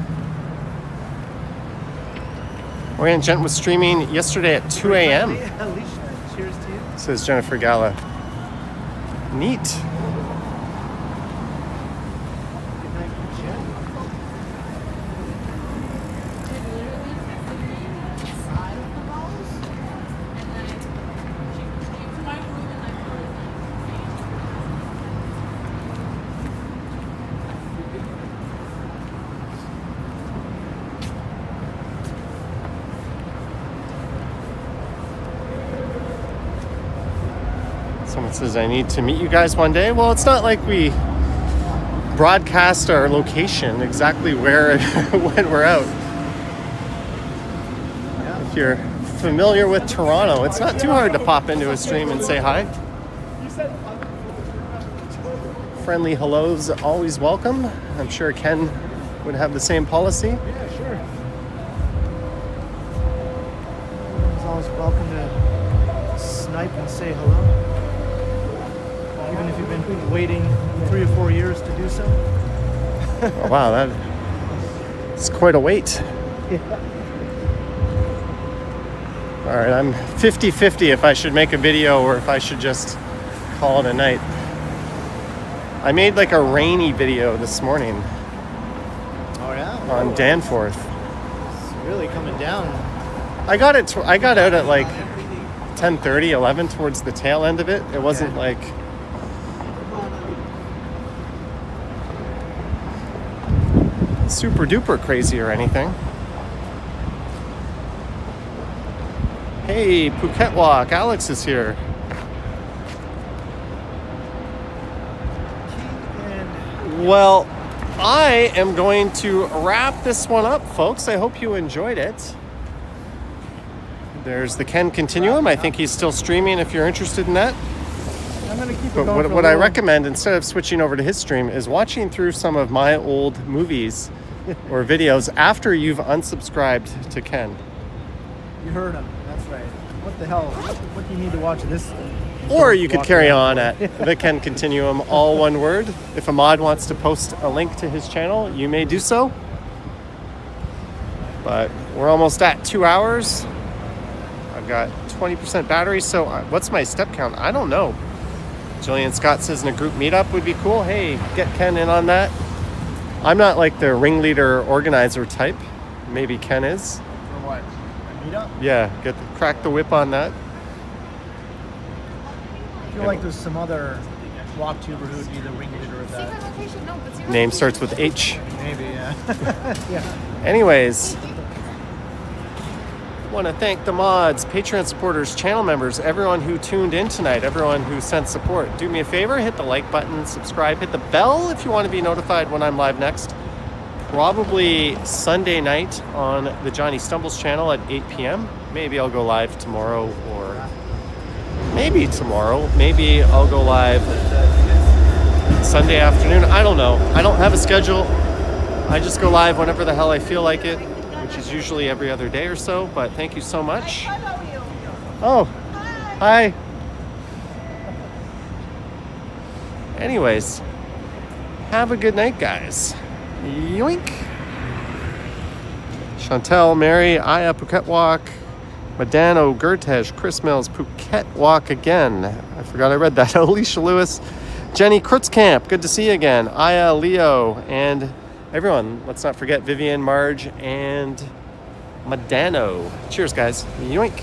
Orient Gent was streaming yesterday at 2 a.m. Alicia, cheers to you. Says Jennifer Gala. Neat. Good night, Jen. Someone says I need to meet you guys one day. Well, it's not like we broadcast our location exactly where when we're out. If you're familiar with Toronto, it's not too hard to pop into a stream and say hi. Friendly hellos always welcome. I'm sure Ken would have the same policy. Yeah, sure. Everyone's always welcome to snipe and say hello. Even if you've been waiting 3 or 4 years to do so. Oh, wow, that's quite a wait. All right, I'm 50-50 if I should make a video or if I should just call it a night. I made like a rainy video this morning Oh yeah? on Danforth. really coming down. I got out at like 10:30, 11 towards the tail end of it. It wasn't like super duper crazy or anything. Hey, Phuket Walk, Alex is here. Well, I am going to wrap this one up, folks. I hope you enjoyed it. There's the Ken Continuum. I think he's still streaming if you're interested in that. I'm gonna keep it But going. what I recommend, instead of switching over to his stream, is watching through some of my old movies or videos after you've unsubscribed to Ken. You heard him. That's right. What the hell? What do you need to watch this? Or you could carry on at the Ken Continuum, all one word. If Ahmad wants to post a link to his channel, you may do so. But we're almost at 2 hours. I've got 20% battery, so what's my step count? I don't know. Jillian Scott says in a group meetup would be cool. Hey, get Ken in on that. I'm not like the ringleader organizer type. Maybe Ken is. For what? A meetup? Yeah, crack the whip on that. I feel like there's some other walktuber who would be the ringleader of that. Name starts with H. Maybe, yeah. Yeah. Anyways, want to thank the mods, Patreon supporters, channel members, everyone who tuned in tonight, everyone who sent support. Do me a favor, hit the like button, subscribe, hit the bell if you want to be notified when I'm live next. Probably Sunday night on the Johnny Stumbles channel at 8 p.m. Maybe I'll go live tomorrow, or maybe tomorrow. Maybe I'll go live Sunday afternoon. I don't know. I don't have a schedule. I just go live whenever the hell I feel like it, which is usually every other day or so. But thank you so much. Oh, hi. Anyways, have a good night, guys. Yoink. Chantel, Mary, Aya, Phuket Walk, Madano, Gertesh, Chris Mills, Phuket Walk again. I forgot I read that. Alicia Lewis, Jenny Krutzkamp, good to see you again. Aya, Leo, and everyone. Let's not forget Vivian, Marge, and Madano. Cheers, guys. Yoink.